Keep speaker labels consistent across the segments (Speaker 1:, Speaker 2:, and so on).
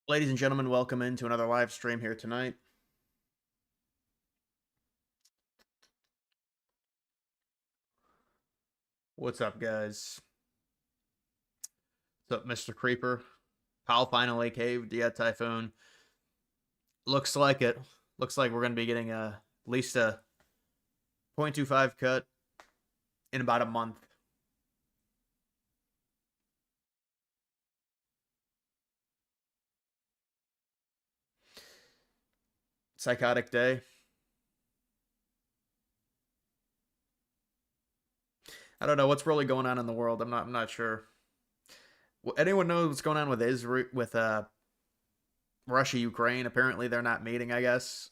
Speaker 1: Ladies and gentlemen, welcome into another live stream here tonight. What's up, guys? What's up, Mr. Creeper? Powell finally caved. Yeah, Typhoon. Looks like it. Looks like we're going to be getting at least a 0.25 cut in about a month. Psychotic day. I don't know what's really going on in the world. I'm not sure. Anyone know what's going on with Israel with Russia Ukraine? Apparently they're not meeting, I guess.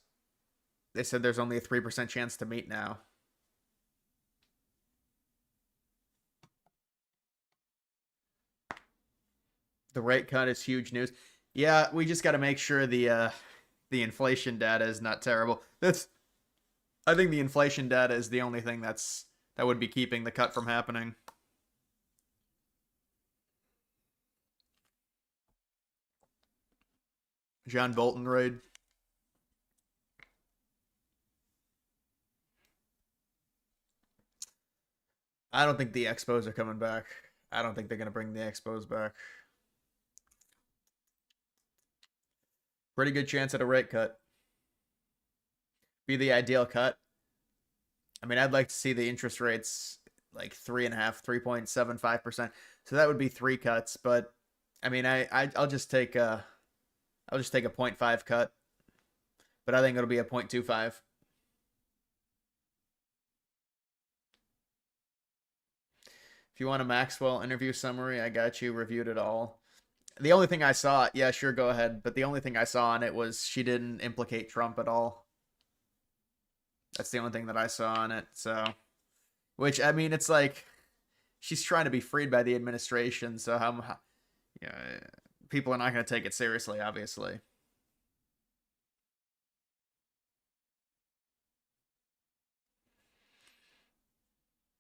Speaker 1: They said there's only a 3% chance to meet now. The rate cut is huge news. Yeah, we just got to make sure the inflation data is not terrible. I think the inflation data is the only thing that would be keeping the cut from happening. John Bolton raid. I don't think the Expos are coming back. I don't think they're going to bring the Expos back. Pretty good chance at a rate cut. Be the ideal cut. I mean, I'd like to see the interest rates like 3.75%. So that would be 3 cuts. But I mean, I'll just take a 0.5 cut. But I think it'll be a 0.25. If you want a Maxwell interview summary, I got you. Reviewed it all. The only thing I saw, yeah, sure, go ahead. But the only thing I saw on it was she didn't implicate Trump at all. That's the only thing that I saw on it. So, which I mean, it's like she's trying to be freed by the administration. So yeah, people are not going to take it seriously, obviously.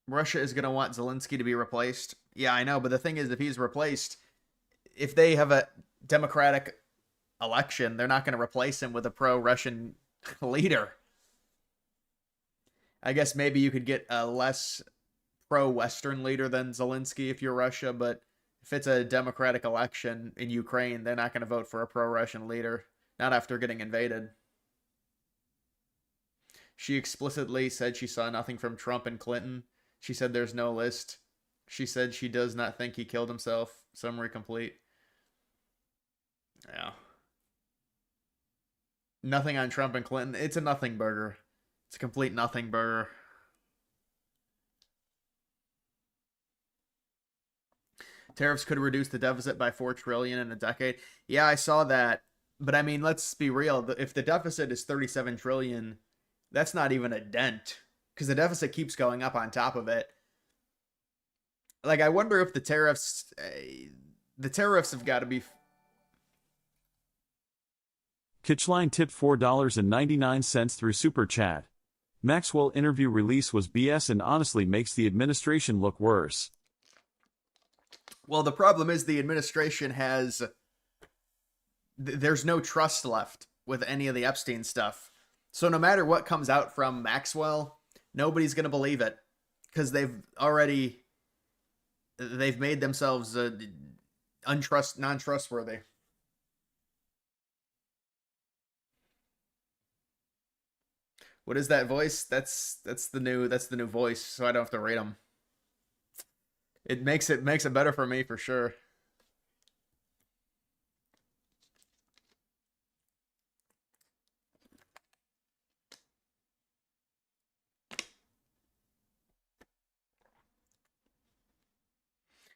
Speaker 1: Russia is going to want Zelensky to be replaced. Yeah, I know, but the thing is, if he's replaced, if they have a democratic election, they're not going to replace him with a pro-Russian leader. I guess maybe you could get a less pro-Western leader than Zelensky if you're Russia, but if it's a democratic election in Ukraine, they're not going to vote for a pro-Russian leader, not after getting invaded. She explicitly said she saw nothing from Trump and Clinton. She said there's no list. She said she does not think he killed himself. Summary complete. Yeah. Nothing on Trump and Clinton. It's a nothing burger. It's a complete nothing burger. Tariffs could reduce the deficit by 4 trillion in a decade. Yeah, I saw that. But I mean, let's be real. If the deficit is 37 trillion, that's not even a dent because the deficit keeps going up on top of it. Like, I wonder if the tariffs have got to be.
Speaker 2: Kitchline tipped $4.99 through Super Chat. Maxwell interview release was BS and honestly makes the administration look worse.
Speaker 1: Well, the problem is the administration has. There's no trust left with any of the Epstein stuff. So no matter what comes out from Maxwell, nobody's going to believe it because they've made themselves non-trustworthy. What is that voice? That's the new voice, so I don't have to rate them. It makes it better for me for sure.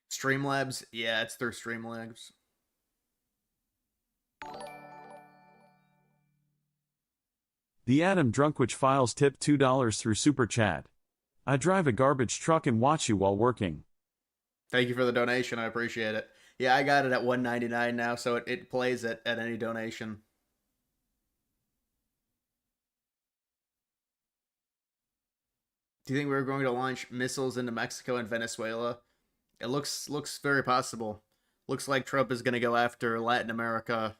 Speaker 1: Streamlabs, yeah, it's through Streamlabs.
Speaker 2: The Adam Drunkwich Files tipped $2 through Super Chat. I drive a garbage truck and watch you while working.
Speaker 1: Thank you for the donation. I appreciate it. Yeah, I got it at $1.99 now, so it plays at any donation. Do you think we're going to launch missiles into Mexico and Venezuela? It looks very possible. Looks like Trump is going to go after Latin America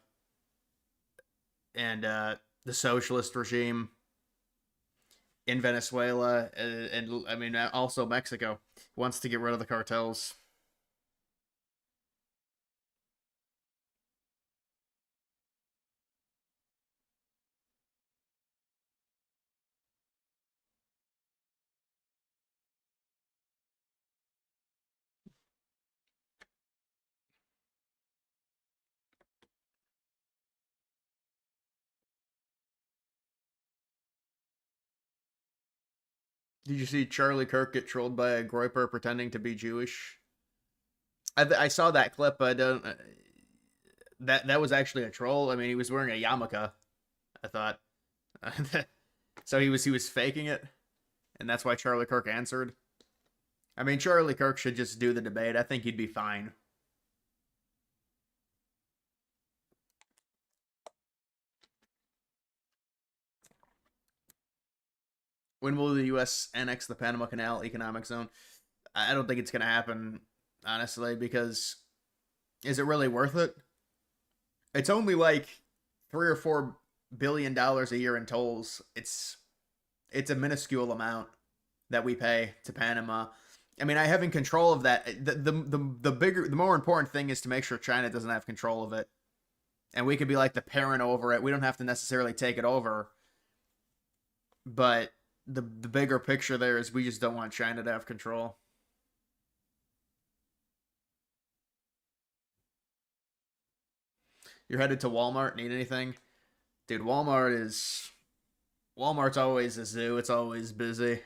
Speaker 1: and the socialist regime in Venezuela, and I mean also Mexico wants to get rid of the cartels. Did you see Charlie Kirk get trolled by a groiper pretending to be Jewish? I saw that clip. I don't. That was actually a troll. I mean, he was wearing a yarmulke. I thought. So he was faking it, and that's why Charlie Kirk answered. I mean, Charlie Kirk should just do the debate. I think he'd be fine. When will the U.S. annex the Panama Canal economic zone? I don't think it's going to happen, honestly, because is it really worth it? It's only like $3 or $4 billion a year in tolls. It's a minuscule amount that we pay to Panama. I mean, I having control of that. The more important thing is to make sure China doesn't have control of it, and we could be like the parent over it. We don't have to necessarily take it over, but the bigger picture there is we just don't want China to have control. You're headed to Walmart. Need anything, dude? Walmart's always a zoo. It's always busy.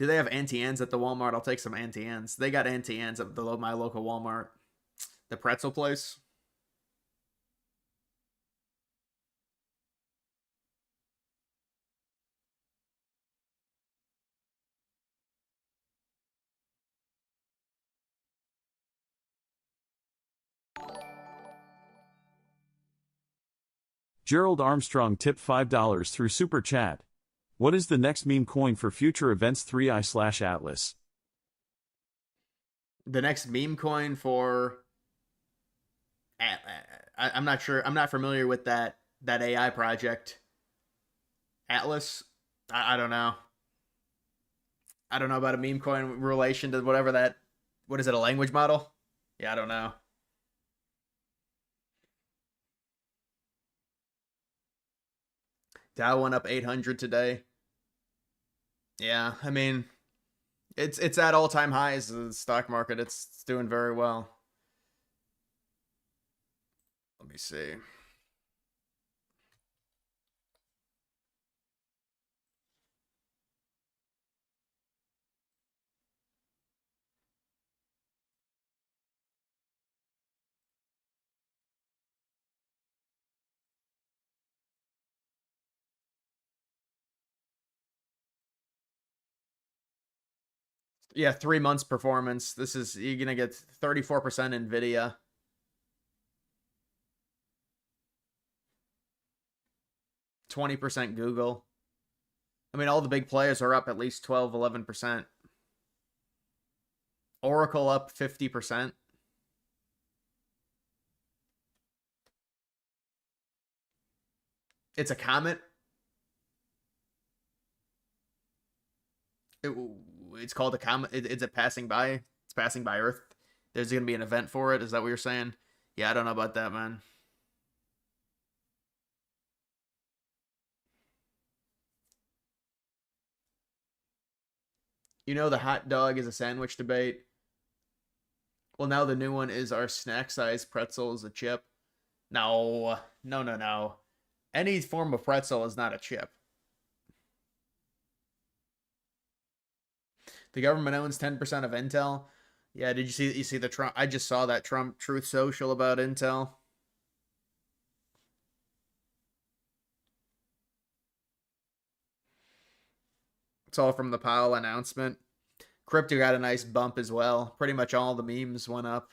Speaker 1: Do they have Auntie Anne's at the Walmart? I'll take some Auntie Anne's. They got Auntie Anne's at my local Walmart. The pretzel place.
Speaker 2: Gerald Armstrong tipped $5 through Super Chat. What is the next meme coin for future events 3i/Atlas?
Speaker 1: The next meme coin for I'm not sure. I'm not familiar with that AI project. Atlas. I don't know. I don't know about a meme coin in relation to whatever that. What is it? A language model? Yeah, I don't know. Dow went up 800 today. Yeah, I mean it's at all time highs. The stock market. It's doing very well. Let me see. Yeah, 3 months performance. This is you're gonna get 34% Nvidia, 20% Google. I mean, all the big players are up at least 12, 11%. Oracle up 50%. It's a comet. It, it's called a comet. It's a passing by. It's passing by Earth. There's gonna be an event for it. Is that what you're saying? Yeah, I don't know about that, man. You know the hot dog is a sandwich debate. Well, now the new one is our snack size pretzel is a chip. No, no, no, no. Any form of pretzel is not a chip. The government owns 10% of Intel. Yeah, did you see the Trump? I just saw that Trump Truth Social about Intel. It's all from the Powell announcement. Crypto got a nice bump as well. Pretty much all the memes went up.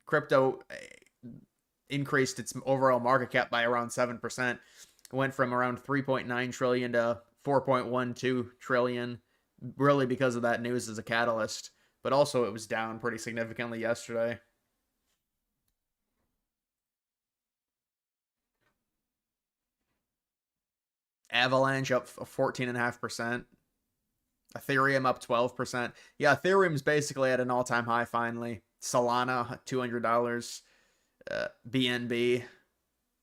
Speaker 1: Crypto increased its overall market cap by around 7%. It went from around 3.9 trillion to 4.12 trillion. really because of that news as a catalyst. But also, it was down pretty significantly yesterday. Avalanche up 14.5%. Ethereum up 12%. Yeah, Ethereum's basically at an all-time high finally. Solana $200. BNB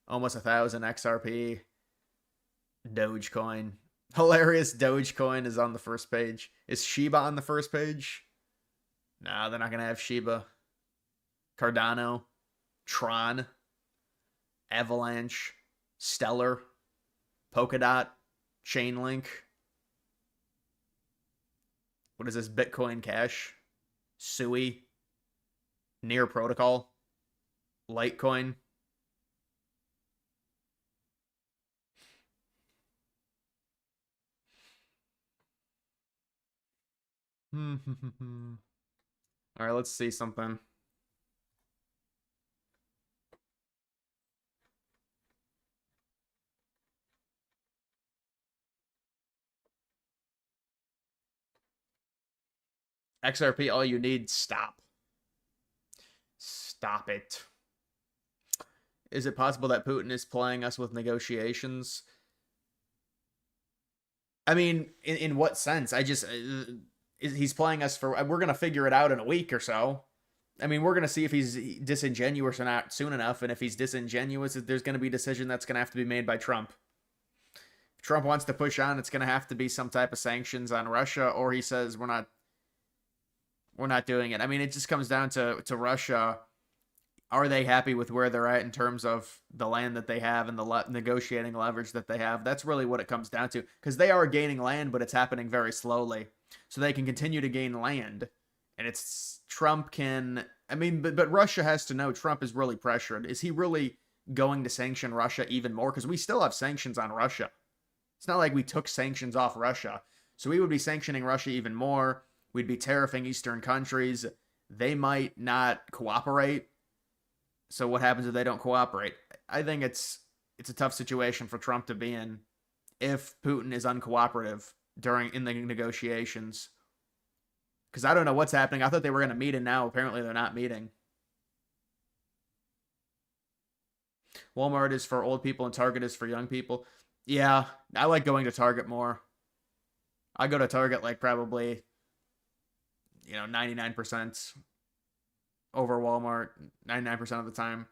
Speaker 1: almost 1,000. XRP. Dogecoin. Hilarious. Dogecoin is on the first page. Is Shiba on the first page? No, they're not gonna have Shiba. Cardano. Tron. Avalanche. Stellar. Polkadot. Chainlink. What is this? Bitcoin Cash. Sui. Near Protocol. Litecoin. All right, let's see something. XRP, all you need, stop. Stop it. Is it possible that Putin is playing us with negotiations? I mean, in what sense? He's playing us for, we're going to figure it out in a week or so. I mean, we're going to see if he's disingenuous or not soon enough. And if he's disingenuous, there's going to be a decision that's going to have to be made by Trump. If Trump wants to push on, it's going to have to be some type of sanctions on Russia, or he says we're not doing it. I mean, it just comes down to Russia. Are they happy with where they're at in terms of the land that they have and the negotiating leverage that they have? That's really what it comes down to, because they are gaining land, but it's happening very slowly. So they can continue to gain land, and it's Trump can. I mean, but Russia has to know Trump is really pressured. Is he really going to sanction Russia even more? Because we still have sanctions on Russia. It's not like we took sanctions off Russia. So we would be sanctioning Russia even more. We'd be tariffing Eastern countries. They might not cooperate. So what happens if they don't cooperate? I think it's a tough situation for Trump to be in if Putin is uncooperative in the negotiations. Because I don't know what's happening. I thought they were going to meet, and now apparently they're not meeting. Walmart is for old people and Target is for young people. Yeah, I like going to Target more. I go to Target like probably 99% over Walmart 99% of the time.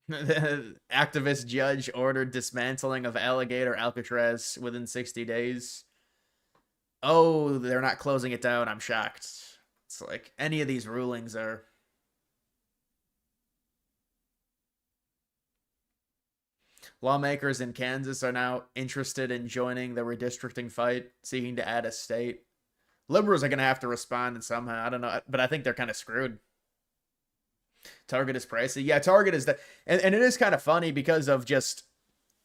Speaker 1: The activist judge ordered dismantling of alligator Alcatraz within 60 days. Oh, they're not closing it down. I'm shocked. It's like any of these rulings are. Lawmakers in Kansas are now interested in joining the redistricting fight, seeking to add a state. Liberals are going to have to respond somehow. I don't know, but I think they're kind of screwed. Target is pricey. Yeah, Target is and it is kind of funny because of just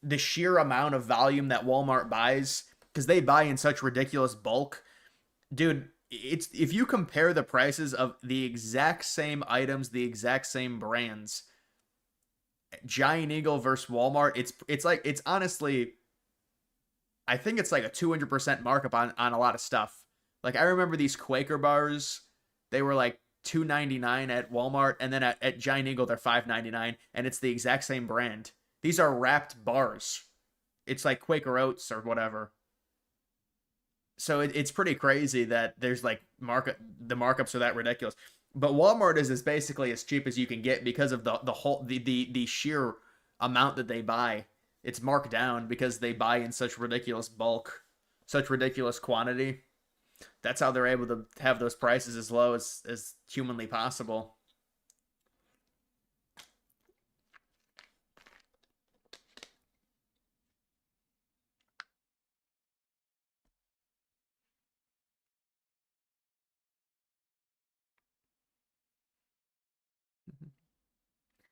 Speaker 1: the sheer amount of volume that Walmart buys, because they buy in such ridiculous bulk. Dude, it's if you compare the prices of the exact same items, the exact same brands, Giant Eagle versus Walmart, it's honestly, I think it's like a 200% markup on a lot of stuff. Like I remember these Quaker bars, they were like $2.99 at Walmart, and then at Giant Eagle they're $5.99, and it's the exact same brand. These are wrapped bars. It's like Quaker Oats or whatever. So it's pretty crazy that there's like the markups are that ridiculous. But Walmart is basically as cheap as you can get because of the sheer amount that they buy. It's marked down because they buy in such ridiculous bulk, such ridiculous quantity. That's how they're able to have those prices as low as humanly possible.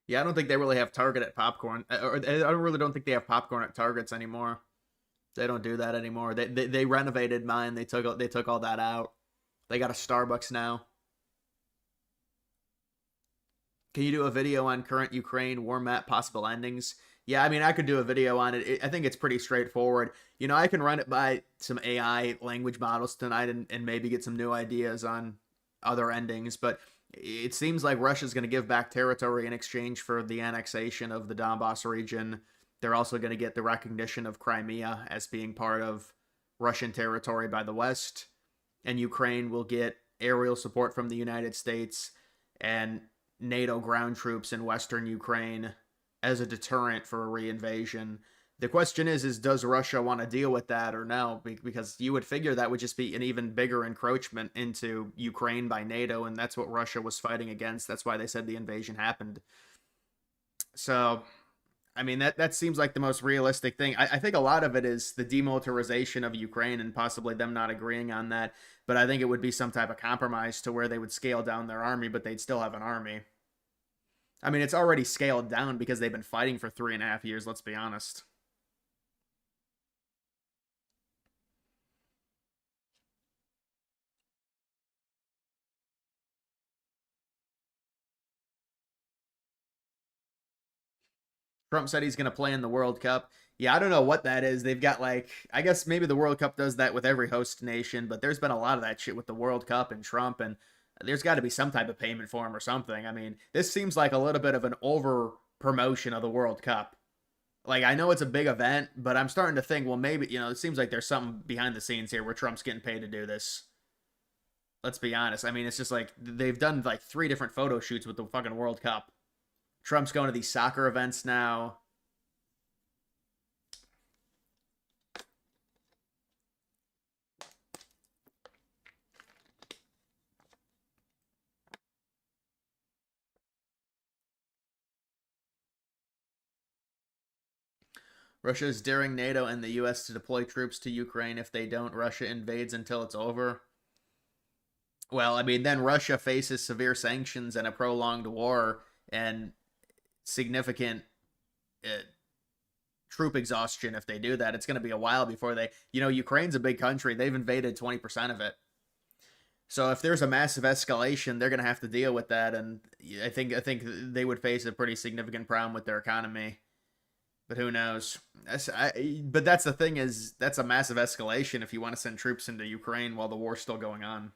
Speaker 1: Yeah, I don't think they really have Target at popcorn, or I really don't think they have popcorn at Targets anymore. They don't do that anymore. They renovated mine. They took all that out. They got a Starbucks now. Can you do a video on current Ukraine war map possible endings? Yeah, I mean, I could do a video on it. I think it's pretty straightforward. You know, I can run it by some AI language models tonight and maybe get some new ideas on other endings. But it seems like Russia's going to give back territory in exchange for the annexation of the Donbass region. They're also going to get the recognition of Crimea as being part of Russian territory by the West. And Ukraine will get aerial support from the United States and NATO ground troops in Western Ukraine as a deterrent for a reinvasion. The question is does Russia want to deal with that or no? Because you would figure that would just be an even bigger encroachment into Ukraine by NATO, and that's what Russia was fighting against. That's why they said the invasion happened. So, I mean, that seems like the most realistic thing. I think a lot of it is the demilitarization of Ukraine and possibly them not agreeing on that. But I think it would be some type of compromise to where they would scale down their army, but they'd still have an army. I mean, it's already scaled down because they've been fighting for 3.5 years, let's be honest. Trump said he's going to play in the World Cup. Yeah, I don't know what that is. They've got like, I guess maybe the World Cup does that with every host nation, but there's been a lot of that shit with the World Cup and Trump, and there's got to be some type of payment for him or something. I mean, this seems like a little bit of an over promotion of the World Cup. Like, I know it's a big event, but I'm starting to think, well, maybe, you know, it seems like there's something behind the scenes here where Trump's getting paid to do this. Let's be honest. I mean, it's just like they've done like 3 different photo shoots with the fucking World Cup. Trump's going to these soccer events now. Russia is daring NATO and the U.S. to deploy troops to Ukraine. If they don't, Russia invades until it's over. Well, I mean, then Russia faces severe sanctions and a prolonged war and significant uh, troop exhaustion if they do that. It's going to be a while before they, you know, Ukraine's a big country. They've invaded 20% of it. So if there's a massive escalation, they're going to have to deal with that, and I think they would face a pretty significant problem with their economy. But who knows? But that's the thing is that's a massive escalation if you want to send troops into Ukraine while the war's still going on.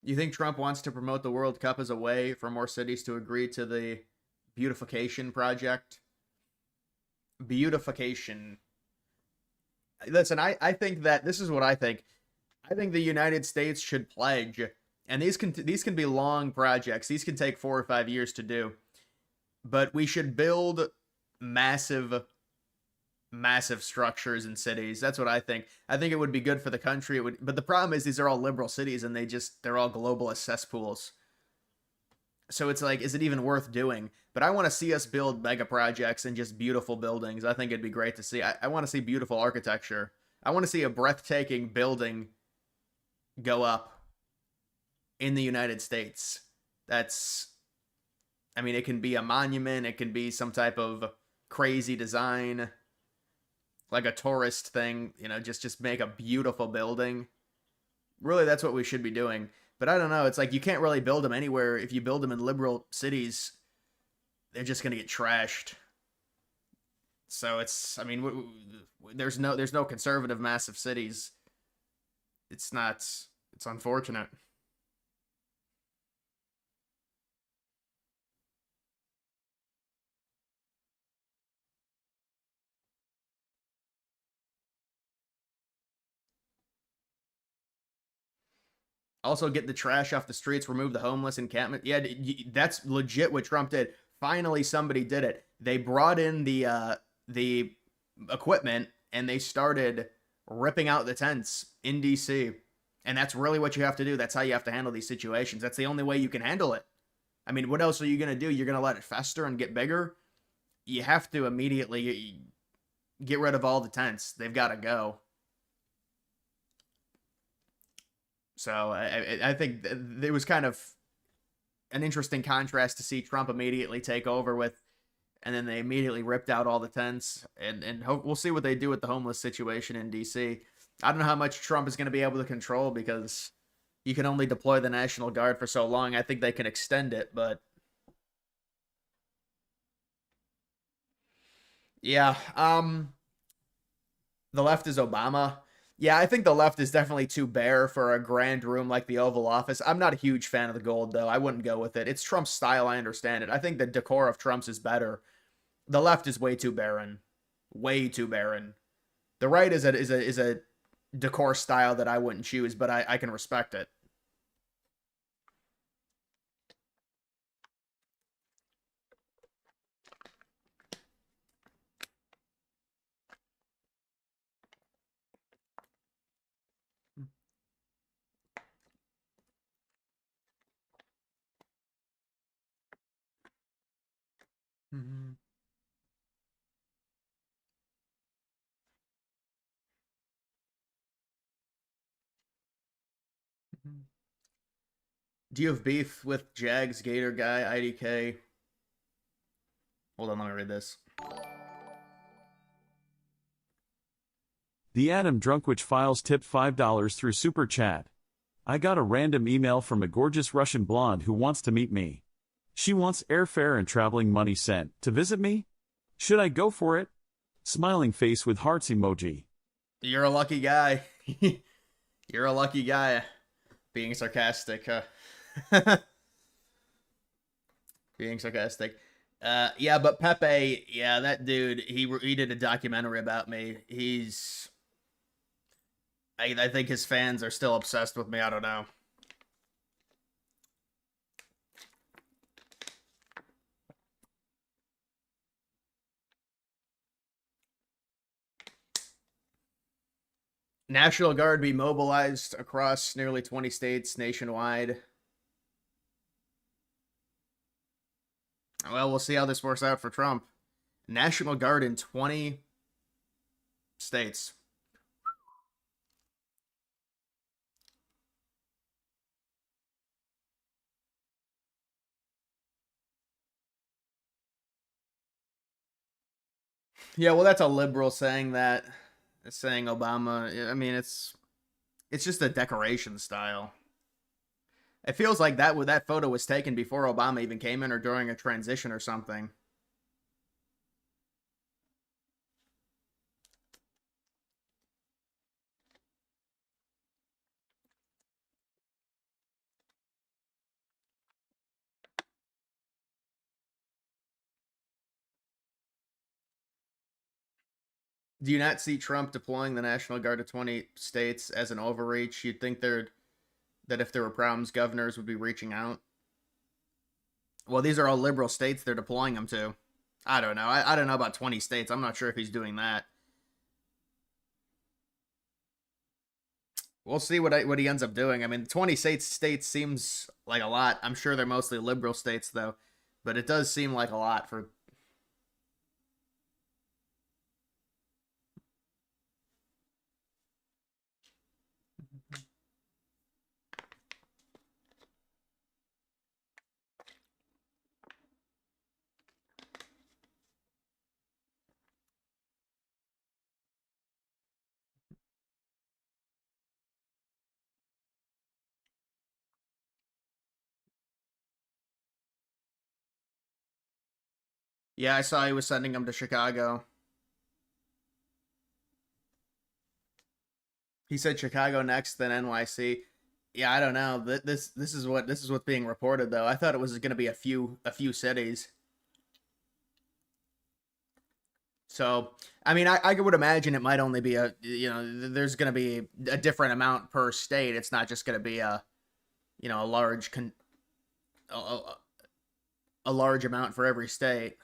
Speaker 1: You think Trump wants to promote the World Cup as a way for more cities to agree to the beautification project? Beautification. Listen, I think that this is what I think. I think the United States should pledge, and these can be long projects. These can take 4 or 5 years to do, but we should build massive, massive structures in cities. That's what I think. I think it would be good for the country. It would, but the problem is these are all liberal cities, and they're all globalist cesspools. So it's like, is it even worth doing? But I want to see us build mega projects and just beautiful buildings. I think it'd be great to see. I want to see beautiful architecture. I want to see a breathtaking building go up in the United States. That's, I mean, it can be a monument. It can be some type of crazy design, like a tourist thing, you know, just make a beautiful building. Really, that's what we should be doing. But I don't know. It's like you can't really build them anywhere. If you build them in liberal cities, they're just going to get trashed. So it's, I mean, there's no conservative massive cities. It's not, it's unfortunate. Also, get the trash off the streets, remove the homeless encampment. Yeah, that's legit what Trump did. Finally, somebody did it. They brought in the equipment and they started ripping out the tents in DC. And that's really what you have to do. That's how you have to handle these situations. That's the only way you can handle it. I mean, what else are you going to do? You're going to let it fester and get bigger? You have to immediately get rid of all the tents. They've got to go. So I think it was kind of an interesting contrast to see Trump immediately take over with, and then they immediately ripped out all the tents, and we'll see what they do with the homeless situation in D.C. I don't know how much Trump is going to be able to control because you can only deploy the National Guard for so long. I think they can extend it, but yeah. The left is Obama. Yeah, I think the left is definitely too bare for a grand room like the Oval Office. I'm not a huge fan of the gold, though. I wouldn't go with it. It's Trump's style. I understand it. I think the decor of Trump's is better. The left is way too barren, way too barren. The right is a decor style that I wouldn't choose, but I can respect it. Do you have beef with Jags, Gator Guy, IDK? Hold on, let me read this.
Speaker 2: The Adam Drunkwich Files tipped $5 through Super Chat. I got a random email from a gorgeous Russian blonde who wants to meet me. She wants airfare and traveling money sent to visit me. Should I go for it? Smiling face with hearts emoji.
Speaker 1: You're a lucky guy. You're a lucky guy. Being sarcastic, huh? Being sarcastic. Yeah, but Pepe, yeah, that dude, he did a documentary about me. I think his fans are still obsessed with me. I don't know. National Guard be mobilized across nearly 20 states nationwide. Well, we'll see how this works out for Trump. National Guard in 20 states. Yeah, well, that's a liberal saying that. Saying Obama. I mean, it's just a decoration style. It feels like that photo was taken before Obama even came in or during a transition or something. Do you not see Trump deploying the National Guard to 20 states as an overreach? You'd think that if there were problems, governors would be reaching out. Well, these are all liberal states they're deploying them to. I don't know. I don't know about 20 states. I'm not sure if he's doing that. We'll see what he ends up doing. I mean, 20 states seems like a lot. I'm sure they're mostly liberal states though, but it does seem like a lot for. Yeah, I saw he was sending them to Chicago. He said Chicago next, then NYC. Yeah, I don't know. This is what's being reported though. I thought it was going to be a few cities. So, I mean, I would imagine it might only be there's going to be a different amount per state. It's not just going to be a a, a large amount for every state.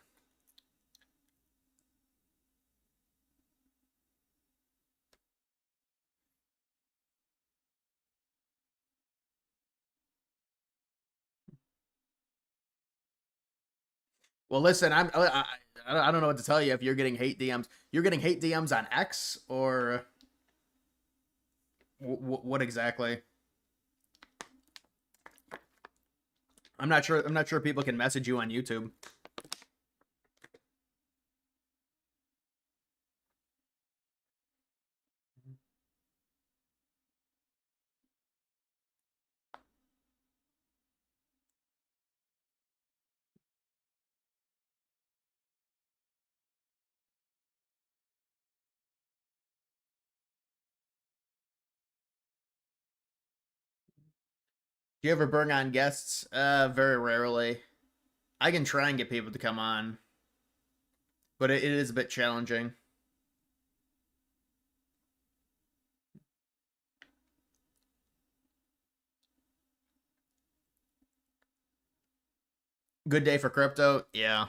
Speaker 1: Well, listen, I don't know what to tell you if you're getting hate DMs. You're getting hate DMs on X or what exactly? I'm not sure. I'm not sure people can message you on YouTube. Do you ever bring on guests? Very rarely. I can try and get people to come on, but it is a bit challenging. Good day for crypto, yeah.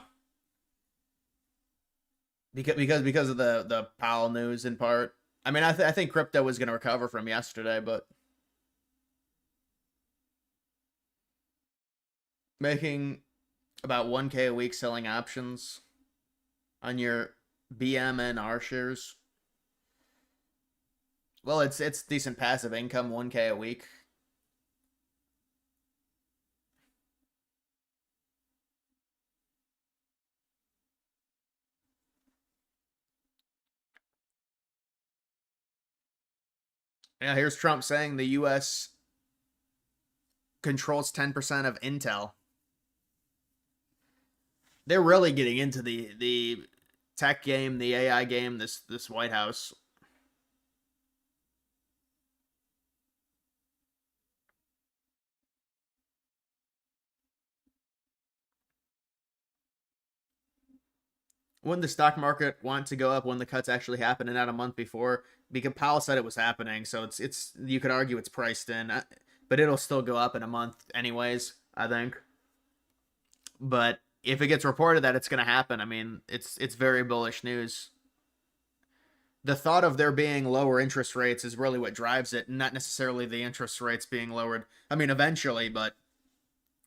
Speaker 1: Because of the Powell news in part. I mean, I think crypto was going to recover from yesterday, but making about 1K a week selling options on your BMNR shares. Well, it's decent passive income, 1K a week. Yeah, here's Trump saying the U.S. controls 10% of Intel. They're really getting into the tech game, the AI game. This White House. When the stock market want to go up when the cuts actually happen and not a month before? Because Powell said it was happening, so it's you could argue it's priced in, but it'll still go up in a month anyways, I think. But if it gets reported that it's going to happen, I mean, it's very bullish news. The thought of there being lower interest rates is really what drives it, not necessarily the interest rates being lowered. I mean, eventually, but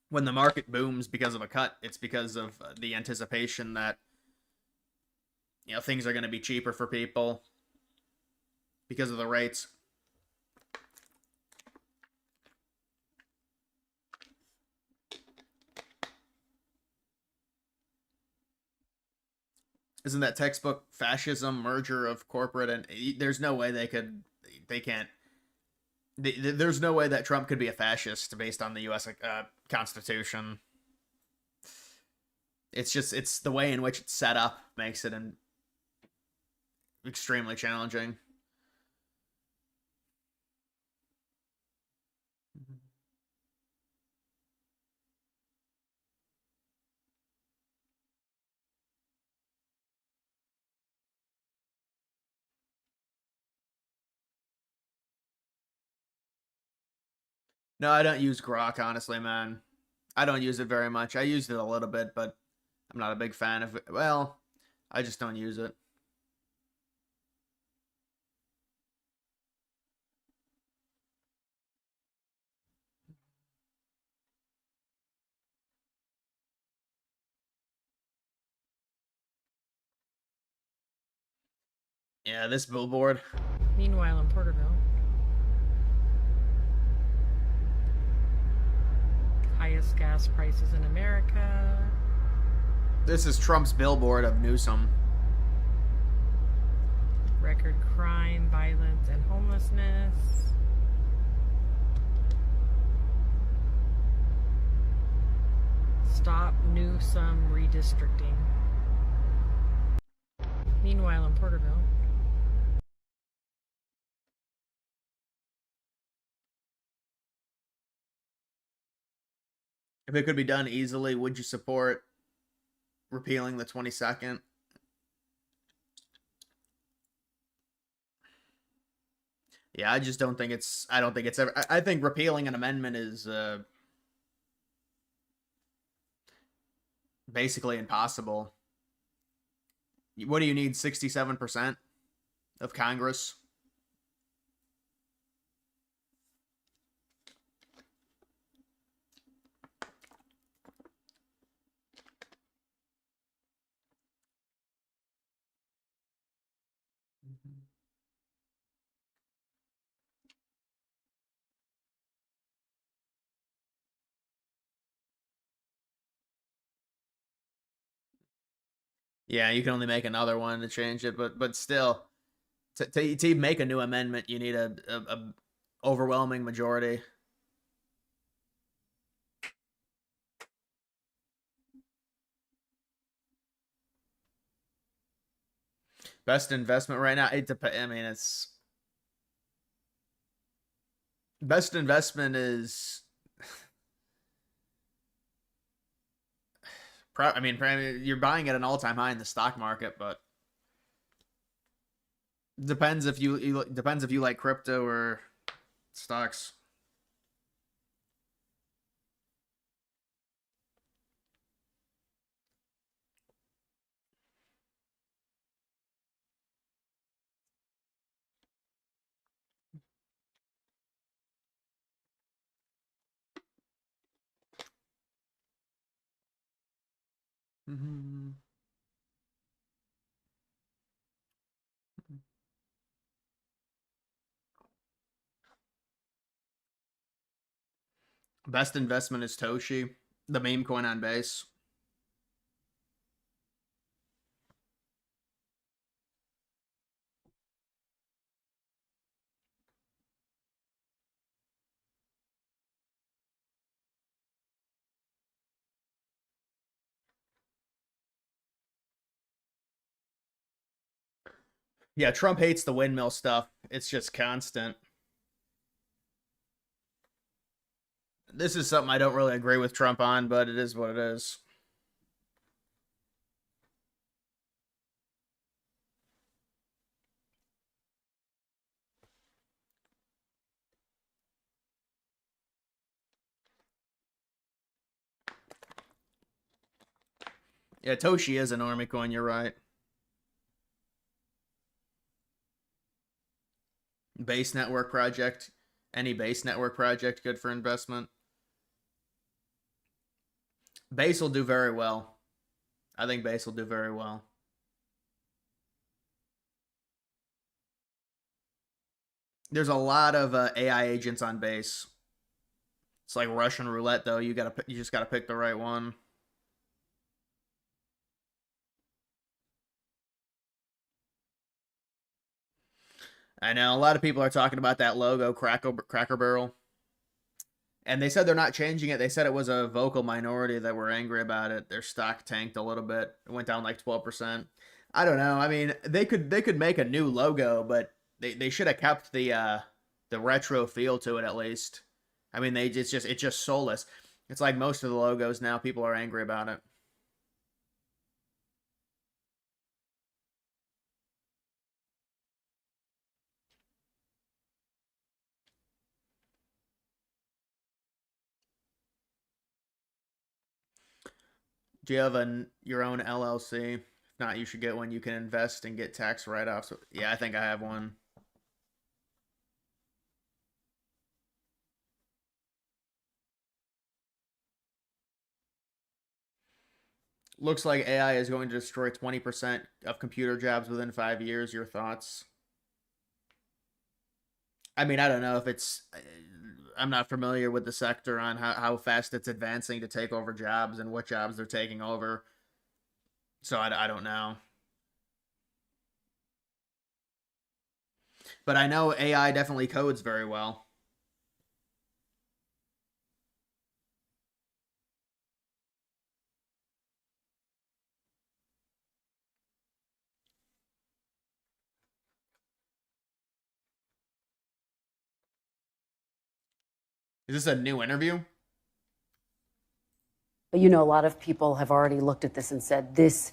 Speaker 1: when the market booms because of a cut, it's because of the anticipation that things are going to be cheaper for people because of the rates. Isn't that textbook fascism merger of corporate and there's no way they can't there's no way that Trump could be a fascist based on the US Constitution. It's the way in which it's set up makes it extremely challenging. No, I don't use Grok, honestly, man. I don't use it very much. I used it a little bit, but I'm not a big fan of it. Well, I just don't use it. Yeah, this billboard.
Speaker 3: Meanwhile, in Porterville, highest gas prices in America.
Speaker 1: This is Trump's billboard of Newsom.
Speaker 3: Record crime, violence, and homelessness. Stop Newsom redistricting. Meanwhile, in Porterville,
Speaker 1: If it could be done easily, would you support repealing the 22nd? Yeah, I just don't think it's. I don't think it's ever. I think repealing an amendment is basically impossible. What do you need? 67% of Congress. Yeah, you can only make another one to change it, but still, to make a new amendment, you need a overwhelming majority. Best investment right now. I mean, it's best investment is I mean, you're buying at an all-time high in the stock market, but depends if you depends if you like crypto or stocks. Mm-hmm. Best investment is Toshi, the meme coin on base. Yeah, Trump hates the windmill stuff. It's just constant. This is something I don't really agree with Trump on, but it is what it is. Yeah, Toshi is an army coin, you're right. Base network project. Any base network project good for investment? Base will do very well. I think base will do very well. There's a lot of AI agents on base. It's like Russian roulette, though. You just gotta pick the right one. I know a lot of people are talking about that logo, Cracker Barrel, and they said they're not changing it. They said it was a vocal minority that were angry about it. Their stock tanked a little bit. It went down like 12%. I don't know. I mean, they could make a new logo, but they should have kept the retro feel to it at least. I mean, it's just soulless. It's like most of the logos now. People are angry about it. Do you have your own LLC? If not, you should get one. You can invest and get tax write-offs. Yeah, I think I have one. Looks like AI is going to destroy 20% of computer jobs within 5 years. Your thoughts? I mean, I don't know if it's. I'm not familiar with the sector on how fast it's advancing to take over jobs and what jobs they're taking over. So I don't know. But I know AI definitely codes very well. Is this a new interview?
Speaker 4: But a lot of people have already looked at this and said, this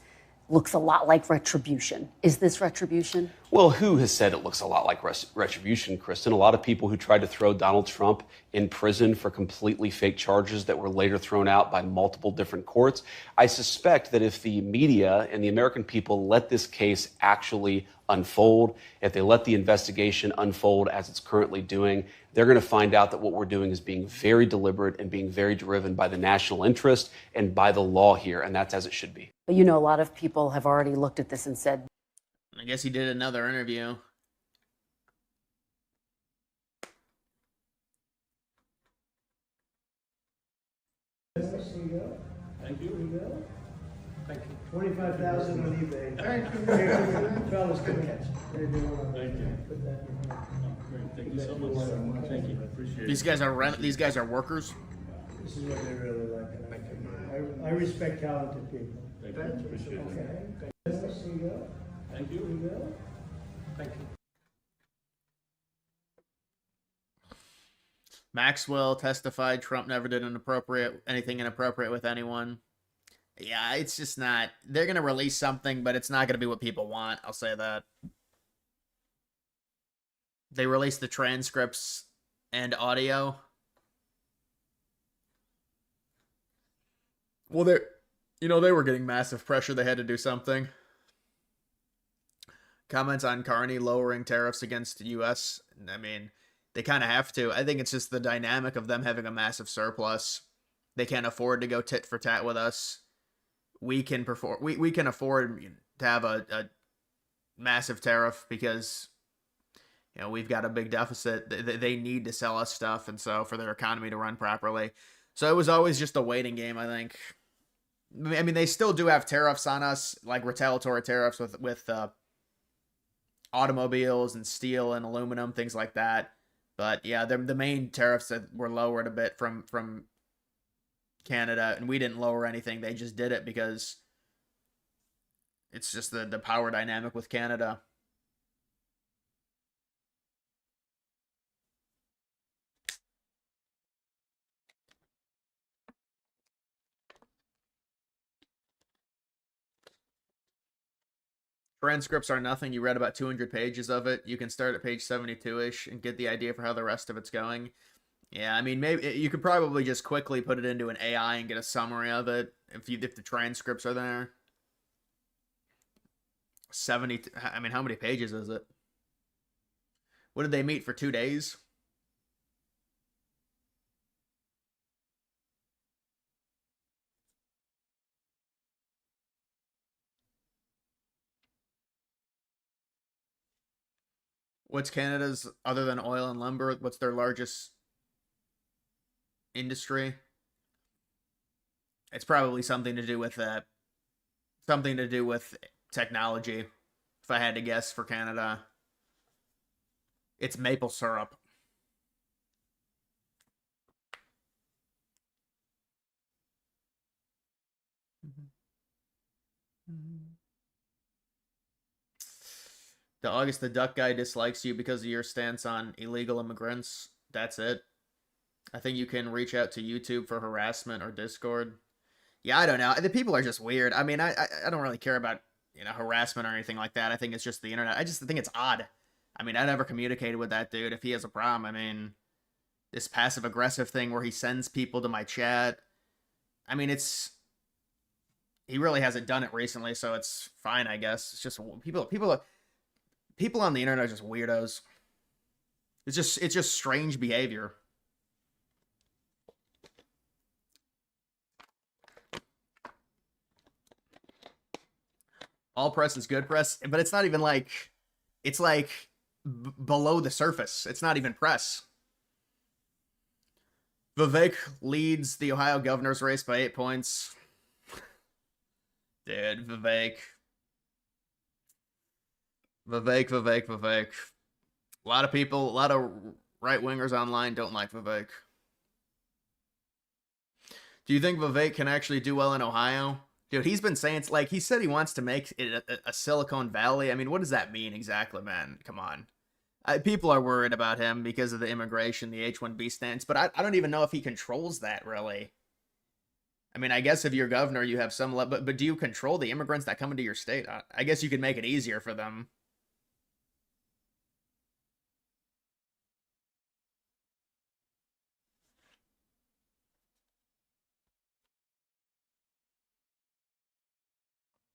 Speaker 4: looks a lot like retribution. Is this retribution?
Speaker 5: Well, who has said it looks a lot like retribution, Kristen? A lot of people who tried to throw Donald Trump in prison for completely fake charges that were later thrown out by multiple different courts. I suspect that if the media and the American people let this case actually unfold, if they let the investigation unfold as it's currently doing, they're going to find out that what we're doing is being very deliberate and being very driven by the national interest and by the law here, and that's as it should be.
Speaker 4: But a lot of people have already looked at this and said,
Speaker 1: I guess he did another interview.
Speaker 6: Thank you. 25,000 on eBay. Thank you. Fellas, come here. Thank you. Put that in here.
Speaker 7: Great, thank you so much. Thank you, appreciate it.
Speaker 1: These guys are workers.
Speaker 6: This is what they really like. I respect talented people.
Speaker 7: Thank you, appreciate it.
Speaker 6: Okay. Thank you. Thank you.
Speaker 1: Maxwell testified Trump never did anything inappropriate with anyone. Yeah, it's just not. They're gonna release something, but it's not gonna be what people want. I'll say that. They released the transcripts and audio. Well, they were getting massive pressure. They had to do something. Comments on Carney lowering tariffs against the U.S. I mean, they kind of have to. I think it's just the dynamic of them having a massive surplus. They can't afford to go tit for tat with us. We can perform. We can afford to have a massive tariff because we've got a big deficit. They need to sell us stuff, and so for their economy to run properly. So it was always just a waiting game, I think. I mean, they still do have tariffs on us, like retaliatory tariffs with automobiles and steel and aluminum, things like that. But yeah, the main tariffs that were lowered a bit from Canada, and we didn't lower anything. They just did it because it's just the power dynamic with Canada. Transcripts are nothing. You read about 200 pages of it. You can start at page 72-ish and get the idea for how the rest of it's going. Yeah, I mean, maybe you could probably just quickly put it into an AI and get a summary of it if the transcripts are there. 70. I mean, how many pages is it? What did they meet for 2 days? What's Canada's, other than oil and lumber, what's their largest industry? It's probably something to do with that. Something to do with technology. If I had to guess for Canada, it's maple syrup. The August the Duck guy dislikes you because of your stance on illegal immigrants. That's it. I think you can reach out to YouTube for harassment or Discord. Yeah, I don't know. The people are just weird. I mean, I don't really care about harassment or anything like that. I think it's just the internet. I just think it's odd. I mean, I never communicated with that dude. If he has a problem, I mean, this passive aggressive thing where he sends people to my chat. I mean, he really hasn't done it recently, so it's fine, I guess. It's just people on the internet are just weirdos. It's just strange behavior. All press is good press, but it's not even like it's like below the surface. It's not even press. Vivek leads the Ohio governor's race by 8 points. Dude, Vivek. A lot of people, a lot of right wingers online don't like Vivek. Do you think Vivek can actually do well in Ohio? Dude, he's been saying, like, he said he wants to make it a Silicon Valley. I mean, what does that mean exactly, man? Come on. People are worried about him because of the immigration, the H-1B stance, but I don't even know if he controls that, really. I mean, I guess if you're governor, you have some, but do you control the immigrants that come into your state? I guess you could make it easier for them.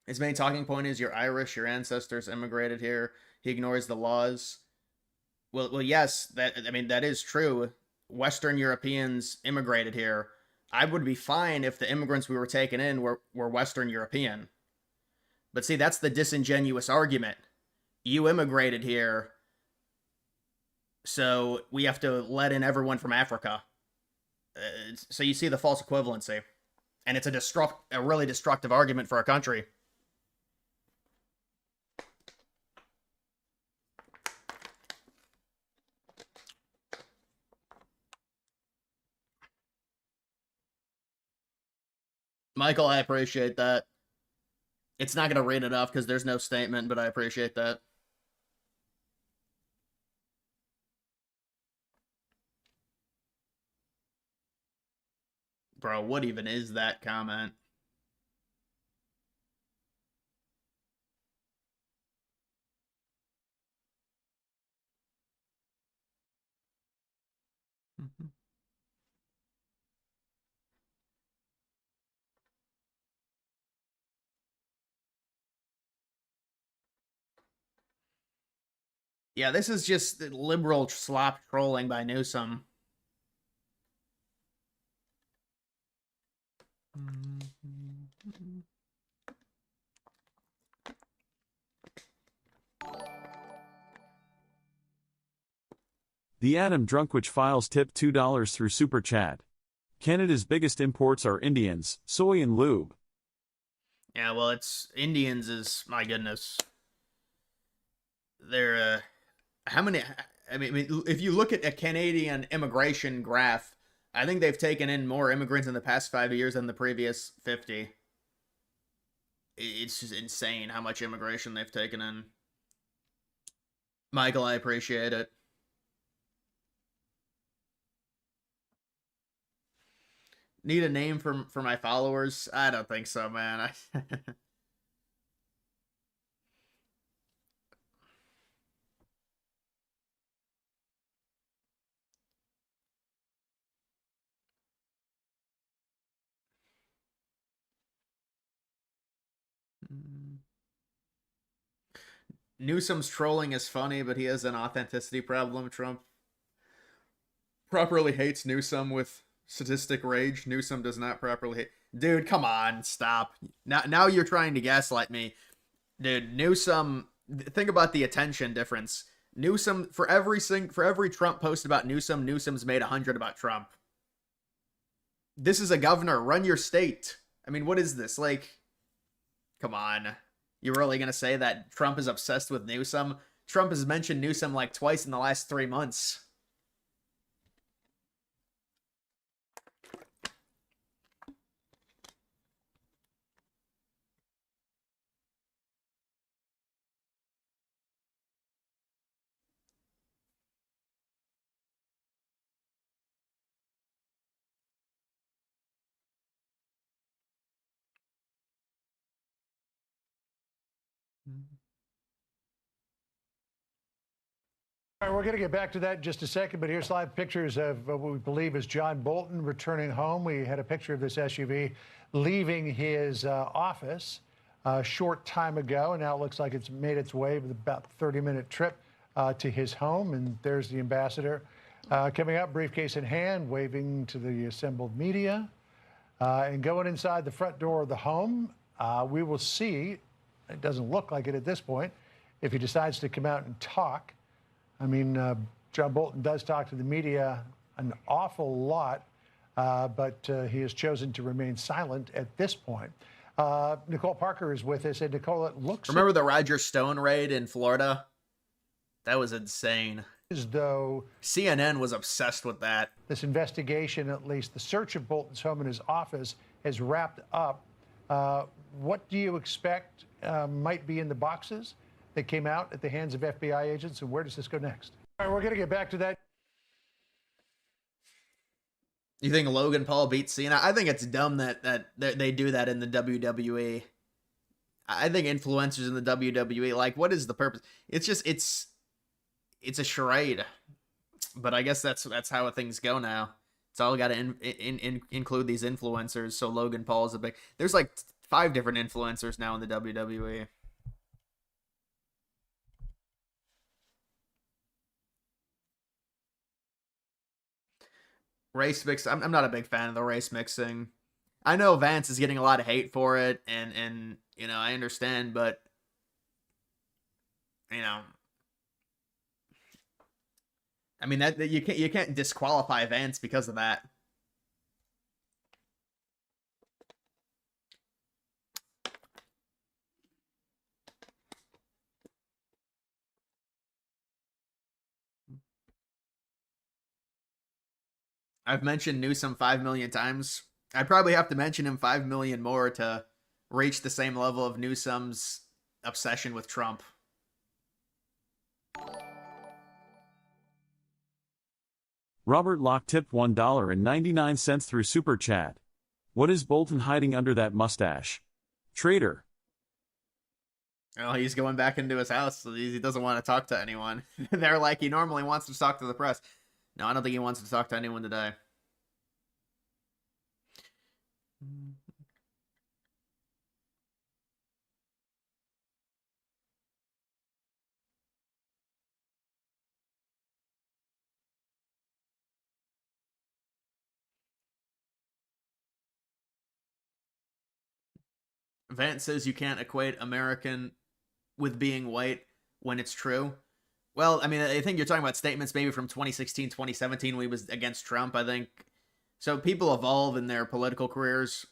Speaker 1: His main talking point is you're Irish, your ancestors immigrated here. He ignores the laws. Well, yes, that is true. Western Europeans immigrated here. I would be fine if the immigrants we were taking in were Western European. But see, that's the disingenuous argument. You immigrated here, so we have to let in everyone from Africa. So you see the false equivalency. And it's a really destructive argument for a country. Michael, I appreciate that. It's not going to read it off because there's no statement, but I appreciate that. Bro, what even is that comment? Mhm. Yeah, this is just liberal slop trolling by Newsom.
Speaker 2: The Adam Drunkwich Files tip $2 through Super Chat. Canada's biggest imports are Indians, soy and lube.
Speaker 1: Yeah, well, it's Indians is my goodness. They're how many? I mean, if you look at a Canadian immigration graph, I think they've taken in more immigrants in the past 5 years than the previous 50. It's just insane how much immigration they've taken in. Michael, I appreciate it. Need a name for my followers? I don't think so, man. Newsom's trolling is funny, but he has an authenticity problem. Trump properly hates Newsom with sadistic rage. Newsom does not properly hate. Dude, come on, stop. Now you're trying to gaslight me. Dude, Newsom, think about the attention difference. Newsom, for every Trump post about Newsom, Newsom's made 100 about Trump. This is a governor. Run your state. I mean, what is this? Like, come on. You're really going to say that Trump is obsessed with Newsom? Trump has mentioned Newsom like twice in the last 3 months.
Speaker 6: All right, we're going to get back to that in just a second, but here's live pictures of what we believe is John Bolton returning home. We had a picture of this SUV leaving his office a short time ago, and now it looks like it's made its way with about a 30-minute trip to his home. And there's the ambassador coming up, briefcase in hand, waving to the assembled media, and going inside the front door of the home. We will see, it doesn't look like it at this point, if he decides to come out and talk. I mean, John Bolton does talk to the media an awful lot, but he has chosen to remain silent at this point. Nicole Parker is with us, and Nicole, it looks
Speaker 1: Remember the Roger Stone raid in Florida? That was insane.
Speaker 6: as though
Speaker 1: CNN was obsessed with that.
Speaker 6: this investigation, at least the search of Bolton's home and his office, has wrapped up. What do you expect might be in the boxes that came out at the hands of FBI agents, and where does this go next? All right, we're going to get back to that.
Speaker 1: You think Logan Paul beats Cena? I think it's dumb that they do that in the WWE. I think influencers in the WWE, like, what is the purpose? It's just it's a charade. But I guess that's how things go now. It's all got to include these influencers. So Logan Paul is a big. There's like 5 different influencers now in the WWE. Race mix. I'm not a big fan of the race mixing. I know Vance is getting a lot of hate for it, and you know, I understand, but you know, I mean that you can't disqualify Vance because of that. I've mentioned Newsom 5 million times. I probably have to mention him 5 million more to reach the same level of Newsom's obsession with Trump.
Speaker 2: Robert Locke tipped $1.99 through Super Chat. What is Bolton hiding under that mustache? Traitor.
Speaker 1: Oh, he's going back into his house. So he doesn't want to talk to anyone. They're like, he normally wants to talk to the press. No, I don't think he wants to talk to anyone today. Vance says you can't equate American with being white when it's true. Well, I mean, I think you're talking about statements maybe from 2016, 2017 when he was against Trump, I think. So people evolve in their political careers.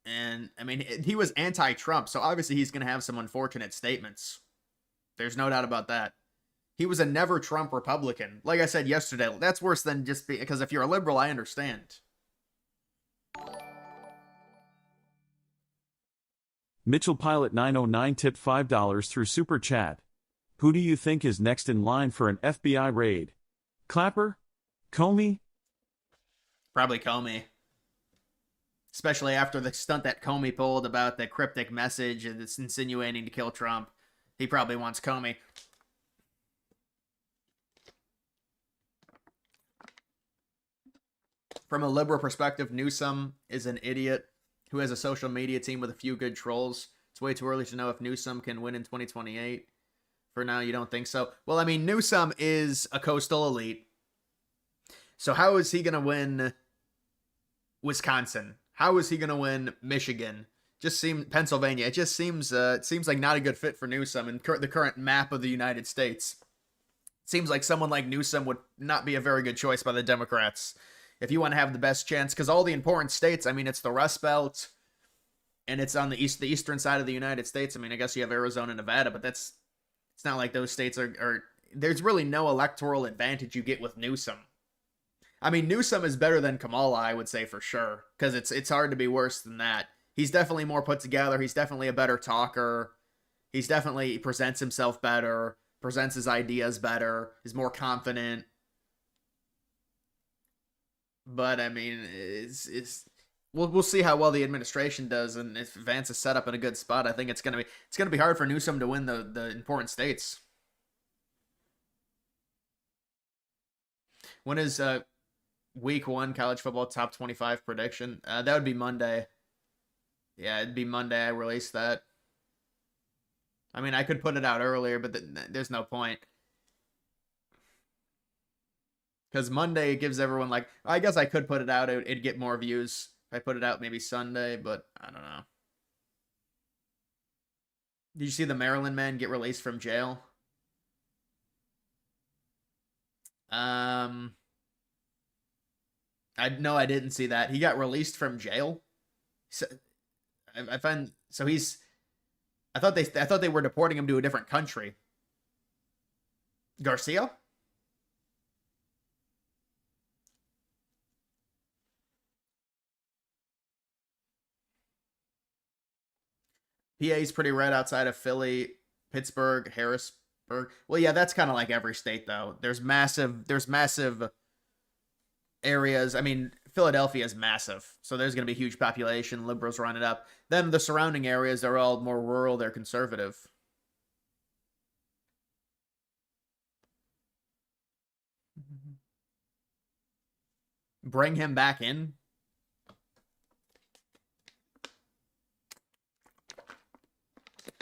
Speaker 1: And, I mean, he was anti-Trump, so obviously he's going to have some unfortunate statements. There's no doubt about that. He was a never-Trump Republican. Like I said yesterday, that's worse than just because if you're a liberal, I understand.
Speaker 2: Mitchell Pilot 909 tipped $5 through Super Chat. Who do you think is next in line for an FBI raid? Clapper? Comey?
Speaker 1: Probably Comey. Especially after the stunt that Comey pulled about the cryptic message that's insinuating to kill Trump. He probably wants Comey. From a liberal perspective, Newsom is an idiot who has a social media team with a few good trolls. It's way too early to know if Newsom can win in 2028. For now, you don't think so? Well, I mean, Newsom is a coastal elite. So how is he going to win Wisconsin? How is he going to win Michigan? Just seems Pennsylvania. It just seems like not a good fit for Newsom in the current map of the United States. It seems like someone like Newsom would not be a very good choice by the Democrats if you want to have the best chance. Because all the important states, I mean, it's the Rust Belt, and it's on the eastern side of the United States. I mean, I guess you have Arizona, Nevada, but it's not like those states are. There's really no electoral advantage you get with Newsom. I mean, Newsom is better than Kamala, I would say for sure, because it's hard to be worse than that. He's definitely more put together. He's definitely a better talker. He presents himself better, presents his ideas better, is more confident. But I mean, we'll see how well the administration does, and if Vance is set up in a good spot, I think it's gonna be hard for Newsom to win the important states. When is week 1 college football top 25 prediction? That would be Monday. Yeah, it'd be Monday I release that. I mean, I could put it out earlier, but there's no point. Because Monday it gives everyone, like, I guess I could put it out. It'd get more views if I put it out maybe Sunday, but I don't know. Did you see the Maryland man get released from jail? No, I didn't see that. He got released from jail. So, I find so he's. I thought they were deporting him to a different country. Garcia? PA's pretty red outside of Philly, Pittsburgh, Harrisburg. Well, yeah, that's kind of like every state though. There's massive areas. I mean, Philadelphia is massive, so there's going to be a huge population. Liberals run it up. Then the surrounding areas are all more rural. They're conservative. Bring him back in.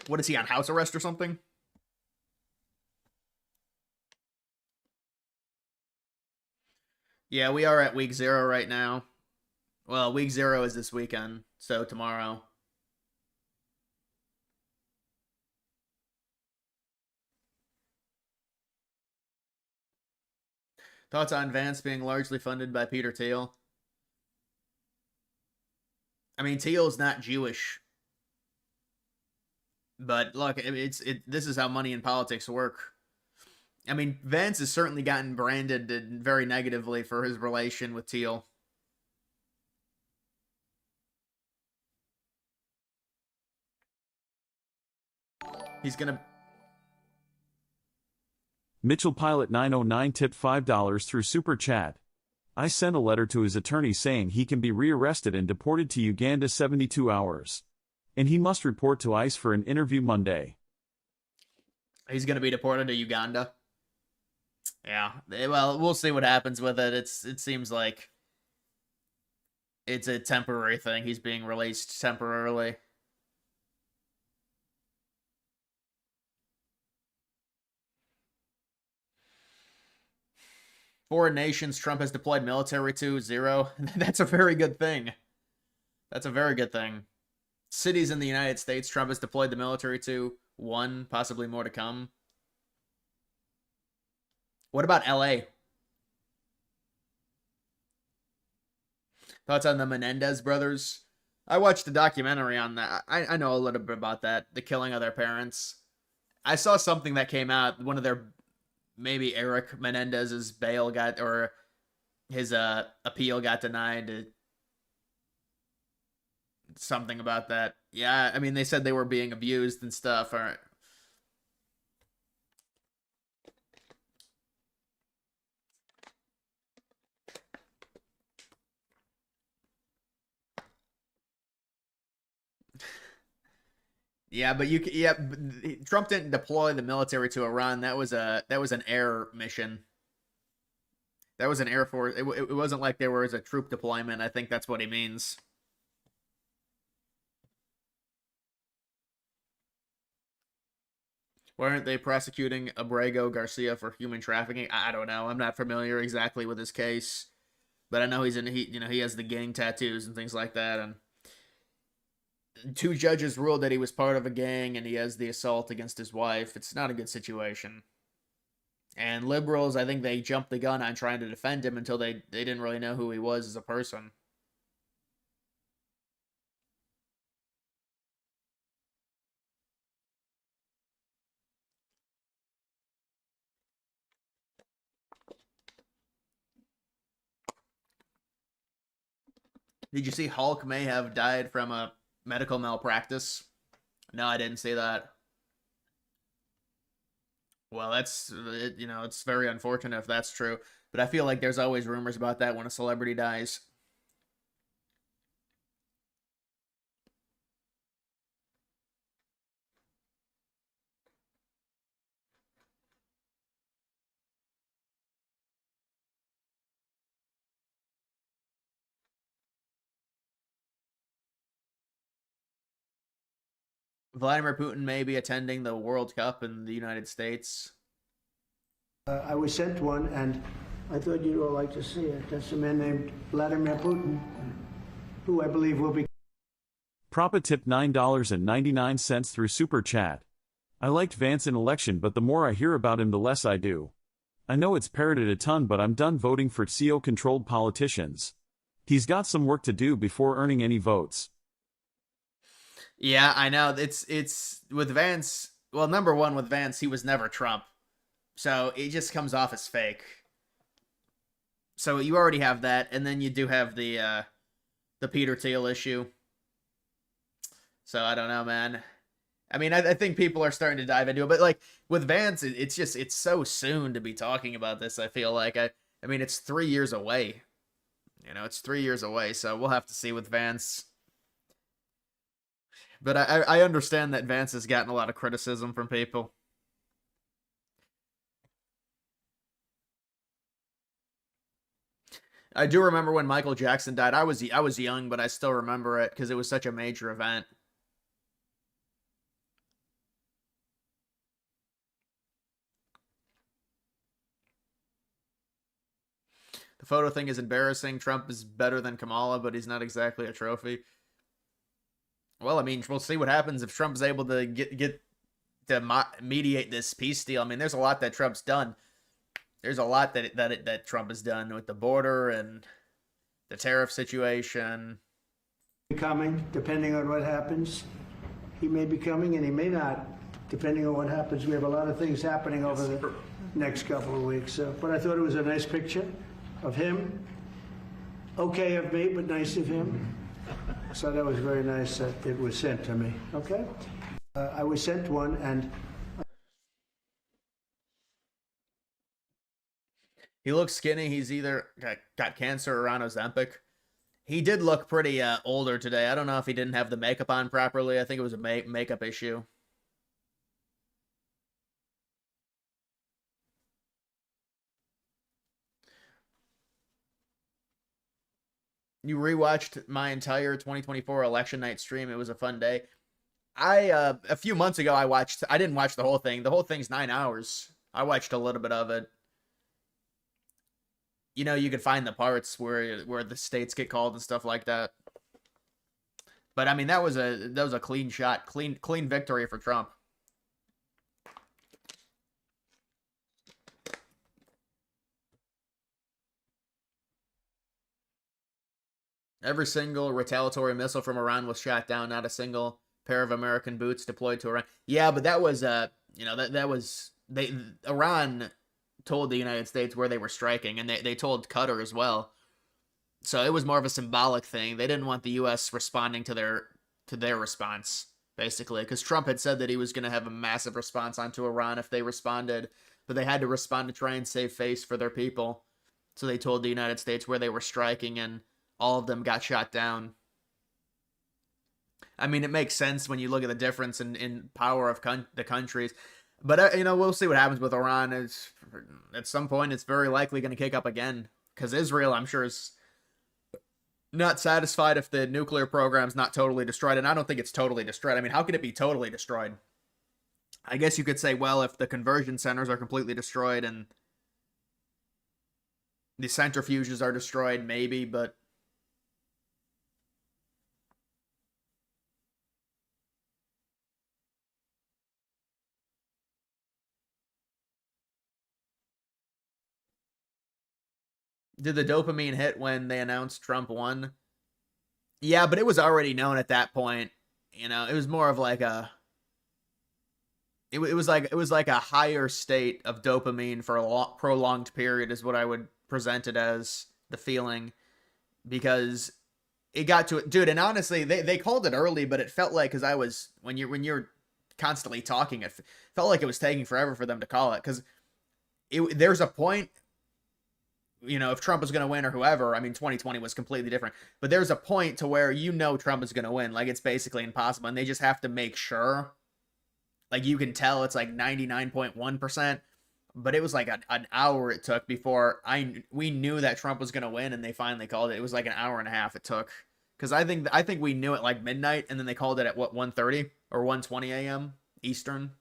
Speaker 1: What is he, on house arrest or something? Yeah, we are at week 0 right now. Well, week 0 is this weekend, so tomorrow. Thoughts on Vance being largely funded by Peter Thiel? I mean, Thiel's not Jewish. But look, this is how money and politics work. I mean, Vance has certainly gotten branded very negatively for his relation with Thiel. He's gonna.
Speaker 2: Mitchell Pilot 909 tipped $5 through Super Chat. I sent a letter to his attorney saying he can be rearrested and deported to Uganda 72 hours. And he must report to ICE for an interview Monday.
Speaker 1: He's gonna be deported to Uganda. Yeah. Well, we'll see what happens with it. It seems like it's a temporary thing. He's being released temporarily. Foreign nations Trump has deployed military to, 0. That's a very good thing. That's a very good thing. Cities in the United States Trump has deployed the military to, 1, possibly more to come. What about LA? Thoughts on the Menendez brothers? I watched a documentary on that. I know a little bit about that, the killing of their parents. I saw something that came out, one of their, maybe Eric Menendez's bail got, or his appeal got denied. Something about that. Yeah, I mean, they said they were being abused and stuff. All right. Yeah, but Trump didn't deploy the military to Iran. That was an air mission. That was an air force. It wasn't like there was a troop deployment. I think that's what he means. Why aren't they prosecuting Abrego Garcia for human trafficking? I don't know. I'm not familiar exactly with his case, but I know he has the gang tattoos and things like that, and 2 judges ruled that he was part of a gang and he has the assault against his wife. It's not a good situation. And liberals, I think they jumped the gun on trying to defend him until they didn't really know who he was as a person. Did you see Hulk may have died from a medical malpractice? No, I didn't see that. Well, it's very unfortunate if that's true. But I feel like there's always rumors about that when a celebrity dies. Vladimir Putin may be attending the World Cup in the United States.
Speaker 8: I was sent one, and I thought you'd all like to see it. That's a man named Vladimir Putin, who I believe will be.
Speaker 2: Propa tipped $9.99 through Super Chat. I liked Vance in election, but the more I hear about him, the less I do. I know it's parroted a ton, but I'm done voting for CEO-controlled politicians. He's got some work to do before earning any votes.
Speaker 1: Yeah, I know. It's with Vance. Well, number one, with Vance, he was never Trump, so it just comes off as fake. So you already have that, and then you do have the Peter Thiel issue. So I don't know, man. I mean, I think people are starting to dive into it, but like with Vance, it's so soon to be talking about this. I feel like I mean, it's 3 years away. It's 3 years away, so we'll have to see with Vance. But I understand that Vance has gotten a lot of criticism from people. I do remember when Michael Jackson died. I was young, but I still remember it because it was such a major event. The photo thing is embarrassing. Trump is better than Kamala, but he's not exactly a trophy. Well, I mean, we'll see what happens if Trump's able to get to mediate this peace deal. I mean, there's a lot that Trump's done. There's a lot that Trump has done with the border and the tariff situation.
Speaker 8: Coming, depending on what happens. He may be coming and he may not, depending on what happens. We have a lot of things happening over the next couple of weeks. But I thought it was a nice picture of him. Okay of me, but nice of him. So that was very nice that it was sent to me. Okay? I was sent one, and
Speaker 1: he looks skinny. He's either got cancer or on Ozempic. He did look pretty older today. I don't know if he didn't have the makeup on properly. I think it was a makeup issue. You rewatched my entire 2024 election night stream. It was a fun day. A few months ago I didn't watch the whole thing. The whole thing's 9 hours. I watched a little bit of it. You know, you could find the parts where the states get called and stuff like that. But I mean, that was a clean shot, clean victory for Trump. Every single retaliatory missile from Iran was shot down. Not a single pair of American boots deployed to Iran. Yeah, but that was you know, that was Iran told the United States where they were striking, and they told Qatar as well. So it was more of a symbolic thing. They didn't want the U.S. responding to their response, basically, because Trump had said that he was going to have a massive response onto Iran if they responded, but they had to respond to try and save face for their people. So they told the United States where they were striking, and all of them got shot down. I mean, it makes sense when you look at the difference in power of the countries. But, you know, we'll see what happens with Iran. At some point, it's very likely going to kick up again. Because Israel, I'm sure, is not satisfied if the nuclear program's not totally destroyed. And I don't think it's totally destroyed. I mean, how could it be totally destroyed? I guess you could say, well, if the conversion centers are completely destroyed and the centrifuges are destroyed, maybe, but did the dopamine hit when they announced Trump won? Yeah, but it was already known at that point. You know, it was more of like it was like a higher state of dopamine for a prolonged period is what I would present it as, the feeling, because it got to it, dude. And honestly, they called it early, but it felt like, because I was when you're constantly talking, it felt like it was taking forever for them to call it, because there's a point. You know, if Trump was going to win or whoever, I mean, 2020 was completely different. But there's a point to where you know Trump is going to win. Like, it's basically impossible. And they just have to make sure. Like, you can tell it's like 99.1%. But it was like an hour it took before we knew that Trump was going to win, and they finally called it. It was like an hour and a half it took. Because I think we knew it like midnight, and then they called it at, what, 1:30 or 1:20 a.m. Eastern.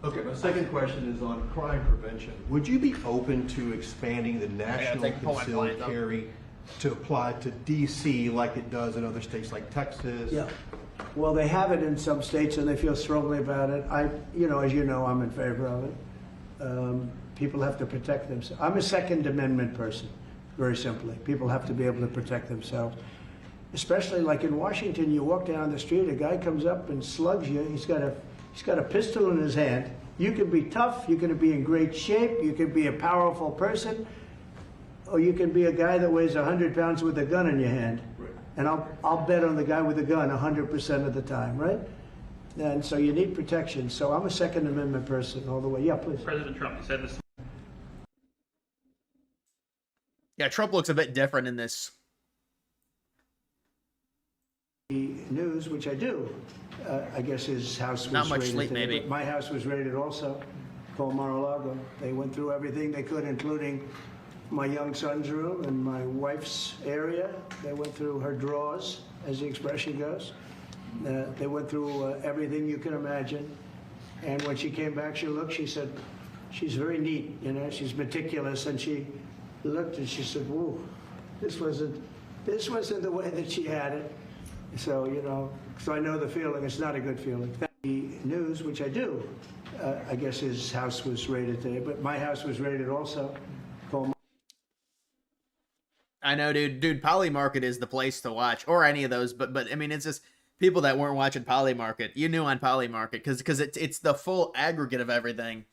Speaker 9: Okay, my second question is on crime prevention. Would you be open to expanding the national concealed carry to apply to D.C. like it does in other states like Texas?
Speaker 8: Yeah. Well, they have it in some states, and they feel strongly about it. As you know, I'm in favor of it. People have to protect themselves. I'm a Second Amendment person, very simply. People have to be able to protect themselves. Especially like in Washington, you walk down the street, a guy comes up and slugs you. He's got a pistol in his hand. You can be tough, you can be in great shape, you can be a powerful person, or you can be a guy that weighs 100 pounds with a gun in your hand.
Speaker 9: Right.
Speaker 8: And I'll bet on the guy with the gun 100% of the time, right? And so you need protection. So I'm a Second Amendment person all the way. Yeah, please.
Speaker 7: President Trump, you said this.
Speaker 1: Yeah, Trump looks a bit different in this.
Speaker 8: News, which I do. I guess his house was
Speaker 1: Not much
Speaker 8: raided
Speaker 1: sleep,
Speaker 8: today,
Speaker 1: maybe.
Speaker 8: but my house was raided also, called Mar-a-Lago. They went through everything they could, including my young son's room and my wife's area. They went through her drawers, as the expression goes. They went through everything you can imagine. And when she came back, she said, she's very neat, you know, she's meticulous. And she looked and she said, whoa, this wasn't the way that she had it. So, you know, so I know the feeling. It's not a good feeling. The news, which I do, I guess his house was raided today, but my house was raided also.
Speaker 1: I know, dude. Poly Market is the place to watch, or any of those. But I mean, it's just People that weren't watching Polymarket, you knew on Polymarket because it's the full aggregate of everything.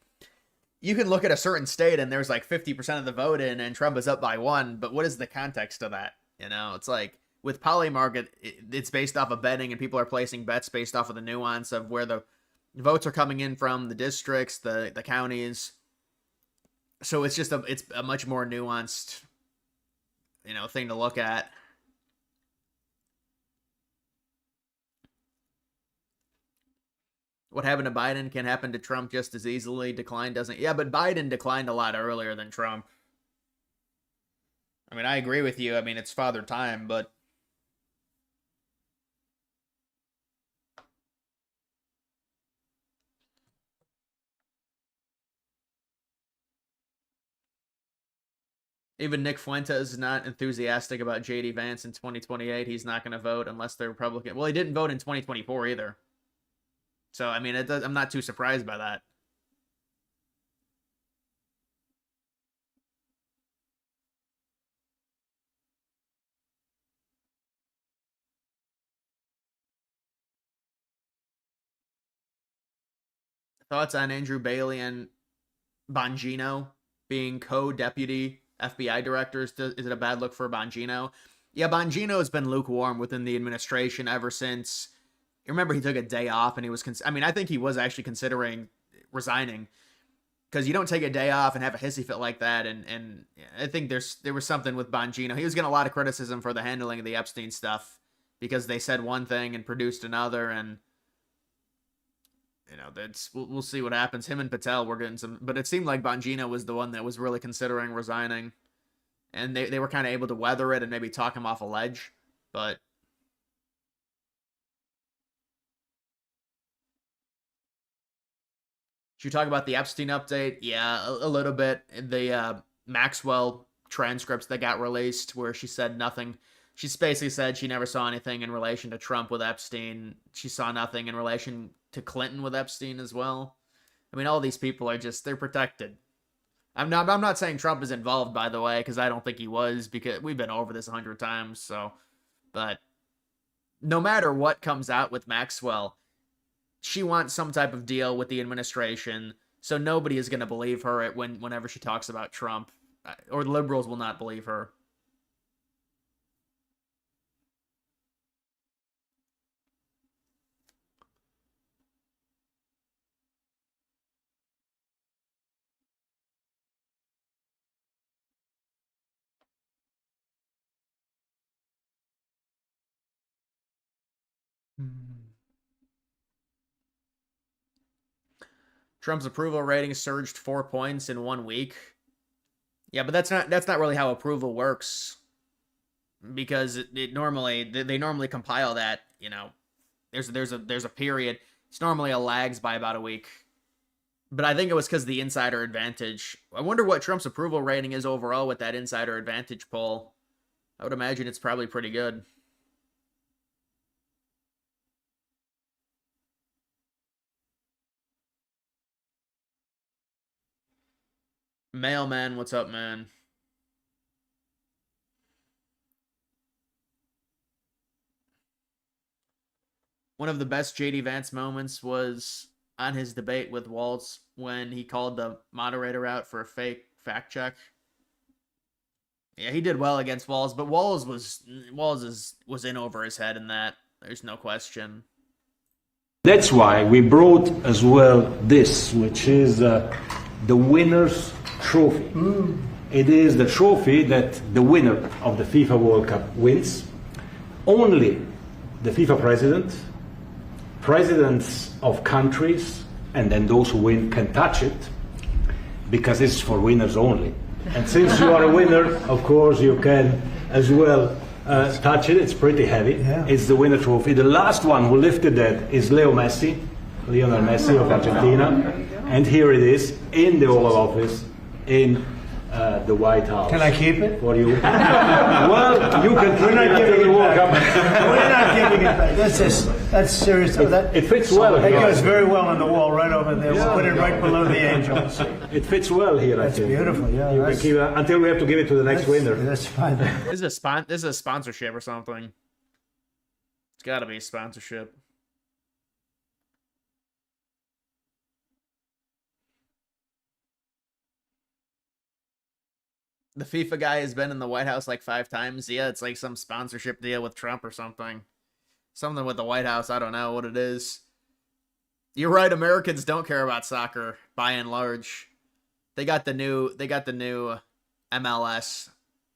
Speaker 1: You can look at a certain state and there's like 50% of the vote in and Trump is up by 1, but what is the context of that? You know, it's like with Polymarket, it's based off of betting and people are placing bets based off of the nuance of where the votes are coming in from, the districts, the counties. So it's just it's a much more nuanced, you know, thing to look at. What happened to Biden can happen to Trump just as easily. Decline doesn't. Yeah, but Biden declined a lot earlier than Trump. I mean, I agree with you. I mean, it's father time, but even Nick Fuentes is not enthusiastic about J.D. Vance in 2028. He's not going to vote unless they're Republican. Well, he didn't vote in 2024 either. So, I mean, I'm not too surprised by that. Thoughts on Andrew Bailey and Bongino being co-deputy FBI directors? Is it a bad look for Bongino? Yeah, Bongino has been lukewarm within the administration ever since. Remember, he took a day off and he was, I mean, I think he was actually considering resigning because you don't take a day off and have a hissy fit like that. And I think there was something with Bongino. He was getting a lot of criticism for the handling of the Epstein stuff because they said one thing and produced another. And, you know, we'll see what happens. Him and Patel were getting some, but it seemed like Bongino was the one that was really considering resigning. And they were kind of able to weather it and maybe talk him off a ledge. But should you talk about the Epstein update? Yeah, a little bit. The Maxwell transcripts that got released where she said nothing. She basically said she never saw anything in relation to Trump with Epstein. She saw nothing in relation to Clinton with Epstein as well. I mean, all these people are just, they're protected. I'm not saying Trump is involved, by the way, because I don't think he was, because we've been over this 100 times. So, but no matter what comes out with Maxwell, she wants some type of deal with the administration, so nobody is going to believe her whenever she talks about Trump, or the liberals will not believe her. Trump's approval rating surged 4 points in 1 week. Yeah, but that's not really how approval works, because they normally compile that. You know, there's a period. It's normally a lags by about a week. But I think it was because of the insider advantage. I wonder what Trump's approval rating is overall with that insider advantage poll. I would imagine it's probably pretty good. Mailman, what's up, man? One of the best JD Vance moments was on his debate with Walz when he called the moderator out for a fake fact check. Yeah, he did well against Walz, but Walz was in over his head in that. There's no question.
Speaker 10: That's why we brought as well this, which is the winner's trophy. It is the trophy that the winner of the FIFA World Cup wins. Only the FIFA president, presidents of countries, and then those who win can touch it, because it's for winners only. And since you are a winner, of course, you can as well touch it. It's pretty heavy. Yeah. It's the winner trophy. The last one who lifted that is Lionel Messi of Argentina. And here it is in the Oval Office in the White House.
Speaker 8: Can I keep it?
Speaker 10: For you. Well, you can keep it.
Speaker 8: We're not giving it back. That's serious.
Speaker 10: It fits well.
Speaker 8: That goes very well on the wall right over there. We'll put it right below the angels.
Speaker 10: It fits well here.
Speaker 8: That's beautiful. Yeah.
Speaker 10: You can keep it until we have to give it to the next winner.
Speaker 8: That's fine.
Speaker 1: This is a sponsorship or something. It's got to be sponsorship. The FIFA guy has been in the White House like 5 times. Yeah, it's like some sponsorship deal with Trump or something. Something with the White House. I don't know what it is. You're right. Americans don't care about soccer by and large. They got the new MLS,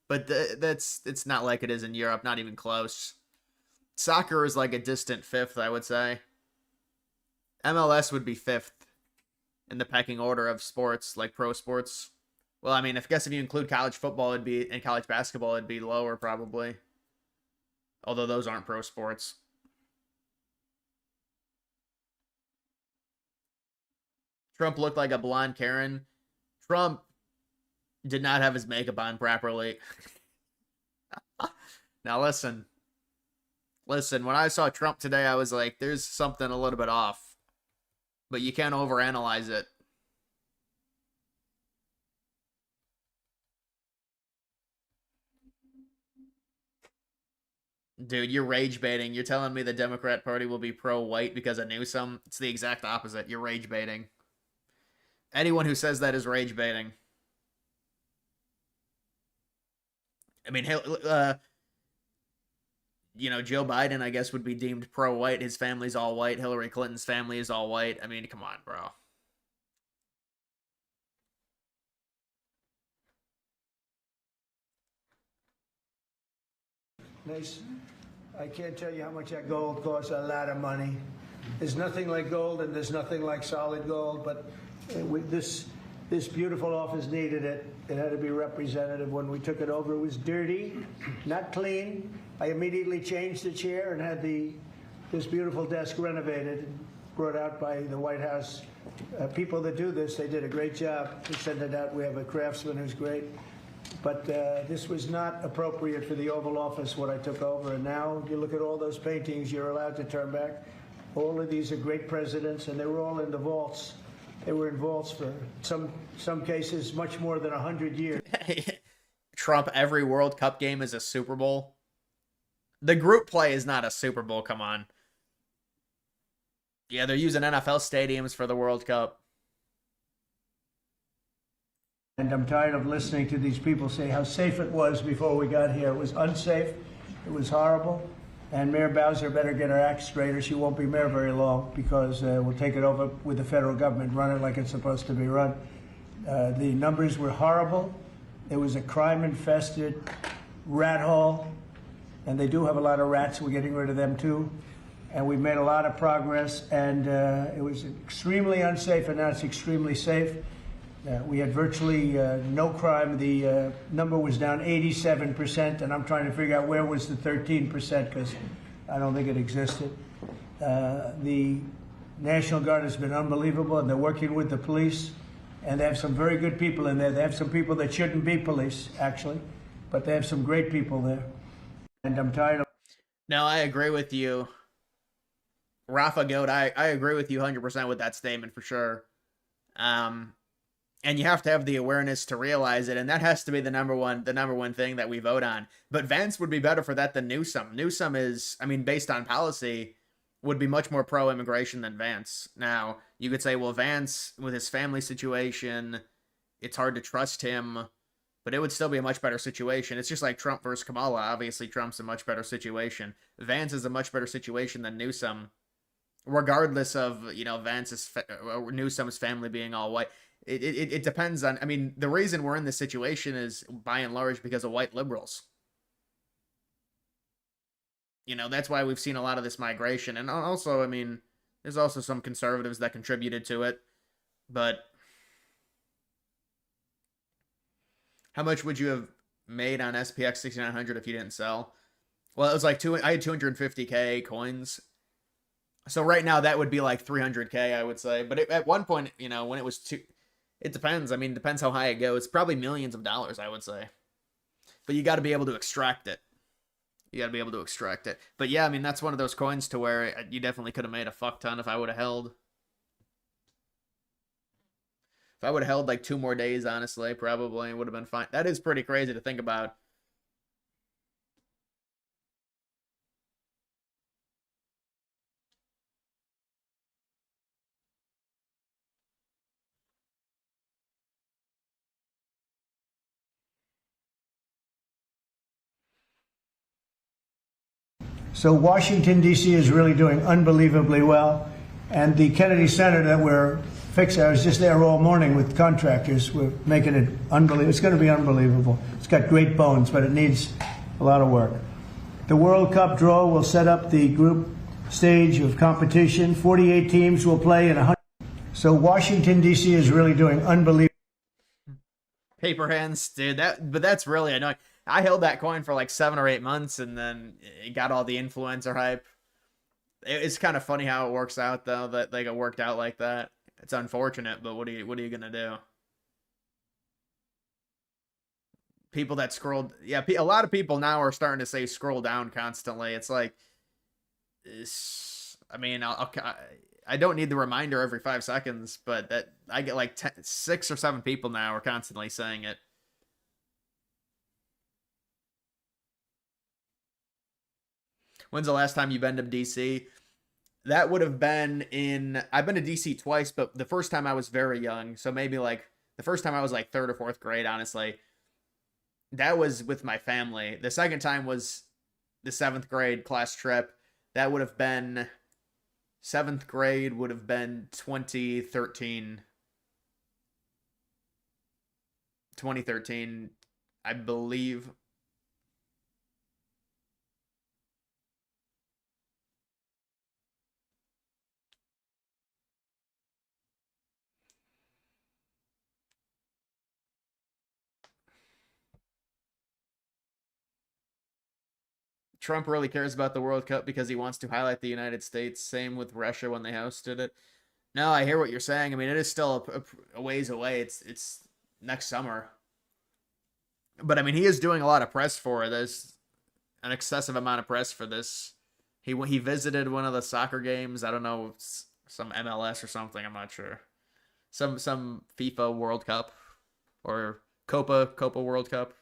Speaker 1: but it's not like it is in Europe. Not even close. Soccer is like a distant 5th, I would say. MLS would be 5th in the pecking order of sports, like pro sports. Well, I mean, I guess if you include college football, and college basketball, it'd be lower probably. Although those aren't pro sports. Trump looked like a blonde Karen. Trump did not have his makeup on properly. Now listen. Listen, when I saw Trump today, I was like, there's something a little bit off. But you can't overanalyze it. Dude, you're rage baiting. You're telling me the Democrat Party will be pro-white because of Newsom? It's the exact opposite. You're rage baiting. Anyone who says that is rage baiting. I mean, Joe Biden, I guess, would be deemed pro-white. His family's all white. Hillary Clinton's family is all white. I mean, come on, bro.
Speaker 8: Nice. I can't tell you how much that gold costs. A lot of money. There's nothing like gold, and there's nothing like solid gold. But this beautiful office needed it. It had to be representative. When we took it over, it was dirty, not clean. I immediately changed the chair and had this beautiful desk renovated, brought out by the White House people that do this. They did a great job to send it out. We have a craftsman who's great. But this was not appropriate for the Oval Office, what I took over. And now you look at all those paintings you're allowed to turn back. All of these are great presidents, and they were all in the vaults. They were in vaults for some cases much more than 100 years.
Speaker 1: Trump, every World Cup game is a Super Bowl. The group play is not a Super Bowl, come on. Yeah, they're using NFL stadiums for the World Cup.
Speaker 8: And I'm tired of listening to these people say how safe it was before we got here. It was unsafe. It was horrible. And Mayor Bowser better get her act straight or she won't be mayor very long, because we'll take it over with the federal government, run it like it's supposed to be run. The numbers were horrible. It was a crime-infested rat hole. And they do have a lot of rats. We're getting rid of them too. And we've made a lot of progress. And it was extremely unsafe, and now it's extremely safe. We had virtually no crime. The number was down 87%, and I'm trying to figure out where was the 13%, because I don't think it existed. The National Guard has been unbelievable, and they're working with the police, and they have some very good people in there. They have some people that shouldn't be police, actually, but they have some great people there. And I'm tired of...
Speaker 1: No, I agree with you. Rafa Goat, I agree with you 100% with that statement for sure. And you have to have the awareness to realize it, and that has to be the number one thing that we vote on. But Vance would be better for that than Newsom. Newsom is, I mean, based on policy, would be much more pro-immigration than Vance. Now, you could say, well, Vance, with his family situation, it's hard to trust him, but it would still be a much better situation. It's just like Trump versus Kamala. Obviously, Trump's a much better situation. Vance is a much better situation than Newsom, regardless of, Newsom's family being all white. It depends on, I mean, the reason we're in this situation is by and large because of white liberals. That's why we've seen a lot of this migration. And also, I mean, there's also some conservatives that contributed to it. But how much would you have made on SPX 6900 if you didn't sell? Well, it was like I had 250K coins. So right now that would be like 300K, I would say. But at one point, when it was it depends. I mean, it depends how high it goes. Probably millions of dollars, I would say. But you got to be able to extract it. But yeah, I mean, that's one of those coins to where you definitely could have made a fuck ton if I would have held. If I would have held like 2 more days, honestly, probably would have been fine. That is pretty crazy to think about.
Speaker 8: So Washington, D.C. is really doing unbelievably well. And the Kennedy Center that we're fixing, I was just there all morning with contractors. We're making it unbelievable. It's going to be unbelievable. It's got great bones, but it needs a lot of work. The World Cup draw will set up the group stage of competition. 48 teams will play in 100. So Washington, D.C. is really doing unbelievable.
Speaker 1: Paper hands, dude. But that's really annoying. I held that coin for like 7 or 8 months, and then it got all the influencer hype. It's kind of funny how it works out, though, that like it worked out like that. It's unfortunate, but what are you gonna do? People that scrolled, yeah, a lot of people now are starting to say scroll down constantly. It's like, I mean, I don't need the reminder every 5 seconds, but that I get like 6 or 7 people now are constantly saying it. When's the last time you've been to DC? That would have been I've been to DC twice, but the first time I was very young. So maybe like the first time I was like 3rd or 4th grade, honestly. That was with my family. The second time was the 7th grade class trip. That would have been 7th grade would have been 2013. 2013, I believe. Trump really cares about the World Cup because he wants to highlight the United States. Same with Russia when they hosted it. No, I hear what you're saying. I mean, it is still a ways away. It's next summer. But I mean, he is doing a lot of press for it. There's an excessive amount of press for this. He visited one of the soccer games. I don't know, some MLS or something. I'm not sure. Some FIFA World Cup or Copa World Cup.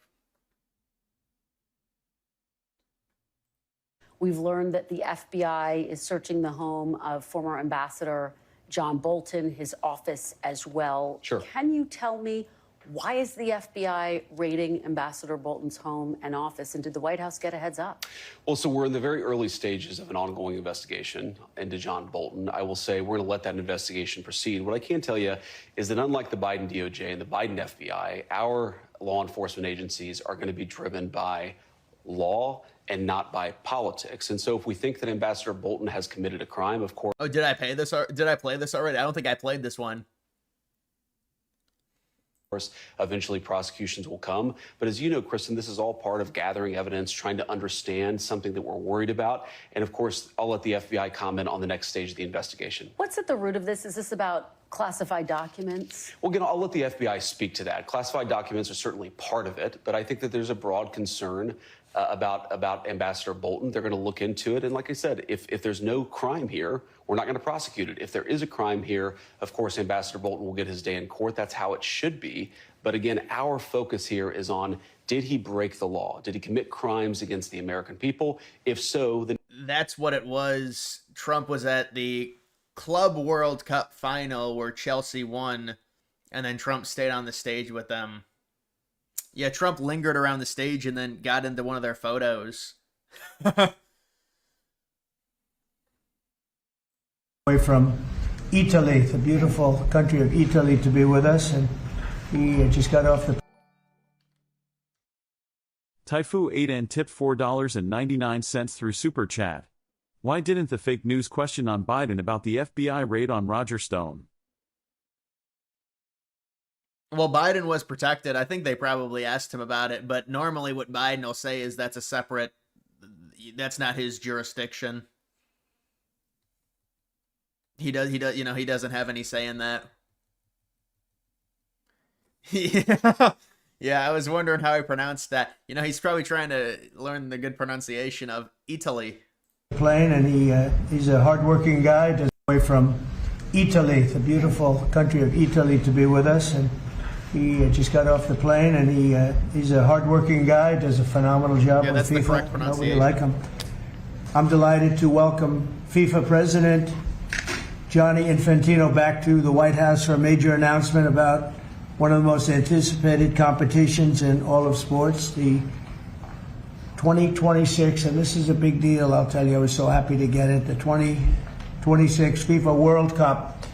Speaker 4: We've learned that the FBI is searching the home of former Ambassador John Bolton, his office as well.
Speaker 5: Sure.
Speaker 4: Can you tell me, why is the FBI raiding Ambassador Bolton's home and office, and did the White House get a heads up?
Speaker 5: Well, so we're in the very early stages of an ongoing investigation into John Bolton. I will say we're going to let that investigation proceed. What I can tell you is that unlike the Biden DOJ and the Biden FBI, our law enforcement agencies are going to be driven by law and not by politics. And so if we think that Ambassador Bolton has committed a crime, of course...
Speaker 1: Oh, did I play this already? I don't think I played this one.
Speaker 5: Of course, eventually prosecutions will come. But as you know, Kristen, this is all part of gathering evidence, trying to understand something that we're worried about. And of course, I'll let the FBI comment on the next stage of the investigation.
Speaker 4: What's at the root of this? Is this about classified documents?
Speaker 5: Well, again, I'll let the FBI speak to that. Classified documents are certainly part of it, but I think that there's a broad concern about Ambassador Bolton. They're going to look into it. And like I said, if there's no crime here, we're not going to prosecute it. If there is a crime here, of course, Ambassador Bolton will get his day in court. That's how it should be. But again, our focus here is on, did he break the law? Did he commit crimes against the American people? If so, then...
Speaker 1: That's what it was. Trump was at the Club World Cup final where Chelsea won, and then Trump stayed on the stage with them. Yeah, Trump lingered around the stage and then got into one of their photos.
Speaker 8: Away from Italy, the beautiful country of Italy, to be with us, and he just got off the...
Speaker 2: Taifu 8 and tipped $4.99 through Super Chat. Why didn't the fake news question on Biden about the FBI raid on Roger Stone?
Speaker 1: Well, Biden was protected. I think they probably asked him about it, but normally what Biden will say is that's not his jurisdiction. He doesn't have any say in that. Yeah, I was wondering how he pronounced that. He's probably trying to learn the good pronunciation of Italy.
Speaker 8: Plane, and he's a hardworking guy. Just away from Italy, the beautiful country of Italy, to be with us, and he just got off the plane, and he's a hardworking guy. Does a phenomenal job with
Speaker 1: that's
Speaker 8: FIFA.
Speaker 1: The correct pronunciation.
Speaker 8: Nobody like him. I'm delighted to welcome FIFA President Gianni Infantino back to the White House for a major announcement about one of the most anticipated competitions in all of sports, the 2026, and this is a big deal, I'll tell you, I was so happy to get it, the 2026 FIFA World Cup.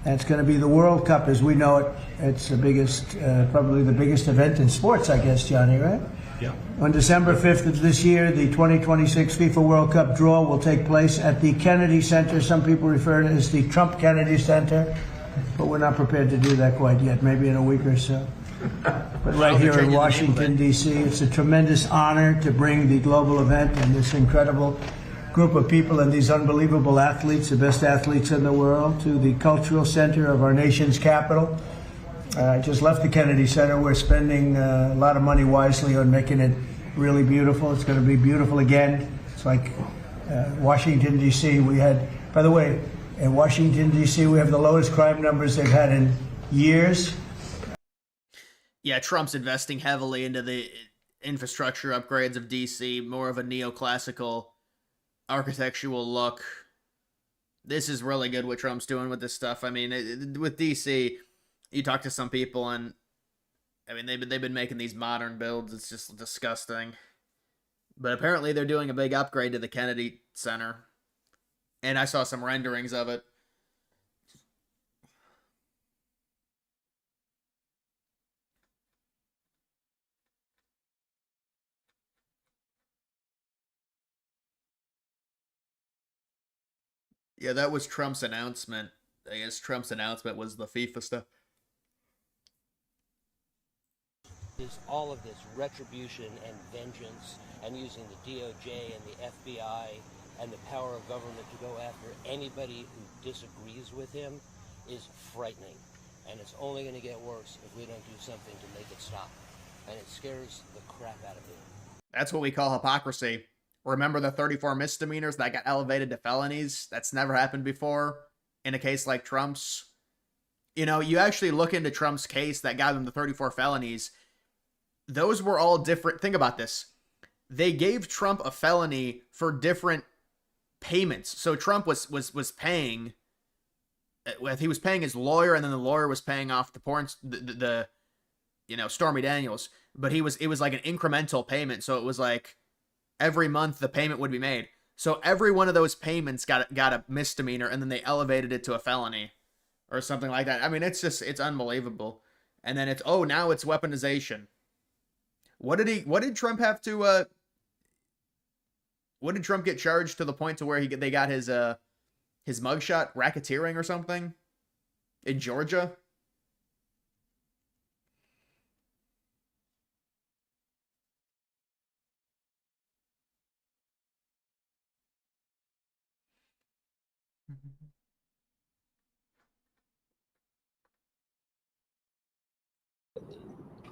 Speaker 8: And it's going to be the World Cup as we know it. It's the biggest, probably the biggest event in sports, I guess, Johnny, right?
Speaker 10: Yeah.
Speaker 8: On December 5th of this year, the 2026 FIFA World Cup draw will take place at the Kennedy Center. Some people refer to it as the Trump Kennedy Center, but we're not prepared to do that quite yet, maybe in a week or so. But right here in Washington, D.C., it's a tremendous honor to bring the global event and this incredible group of people and these unbelievable athletes, the best athletes in the world, to the cultural center of our nation's capital. I just left the Kennedy Center. We're spending a lot of money wisely on making it really beautiful. It's going to be beautiful again. It's like Washington, D.C. We had, by the way, in Washington, D.C., we have the lowest crime numbers they've had in years.
Speaker 1: Yeah, Trump's investing heavily into the infrastructure upgrades of D.C., more of a neoclassical architectural look. This is really good what Trump's doing with this stuff. I mean, with D.C., you talk to some people and, I mean, they've been making these modern builds. It's just disgusting. But apparently they're doing a big upgrade to the Kennedy Center. And I saw some renderings of it. Yeah, that was Trump's announcement. I guess Trump's announcement was the FIFA stuff.
Speaker 11: Is all of this retribution and vengeance and using the DOJ and the FBI and the power of government to go after anybody who disagrees with him is frightening. And it's only going to get worse if we don't do something to make it stop. And it scares the crap out of me.
Speaker 1: That's what we call hypocrisy. Remember the 34 misdemeanors that got elevated to felonies? That's never happened before in a case like Trump's. You know, you actually look into Trump's case that got him the 34 felonies. Those were all different. Think about this. They gave Trump a felony for different payments. So Trump was paying, he was paying his lawyer, and then the lawyer was paying off the porn, the Stormy Daniels. But it was like an incremental payment. So it was like every month the payment would be made. So every one of those payments got a misdemeanor, and then they elevated it to a felony or something like that. I mean, it's unbelievable. And then now it's weaponization. What did Trump have to what did Trump get charged to the point to where they got his mugshot, racketeering or something in Georgia?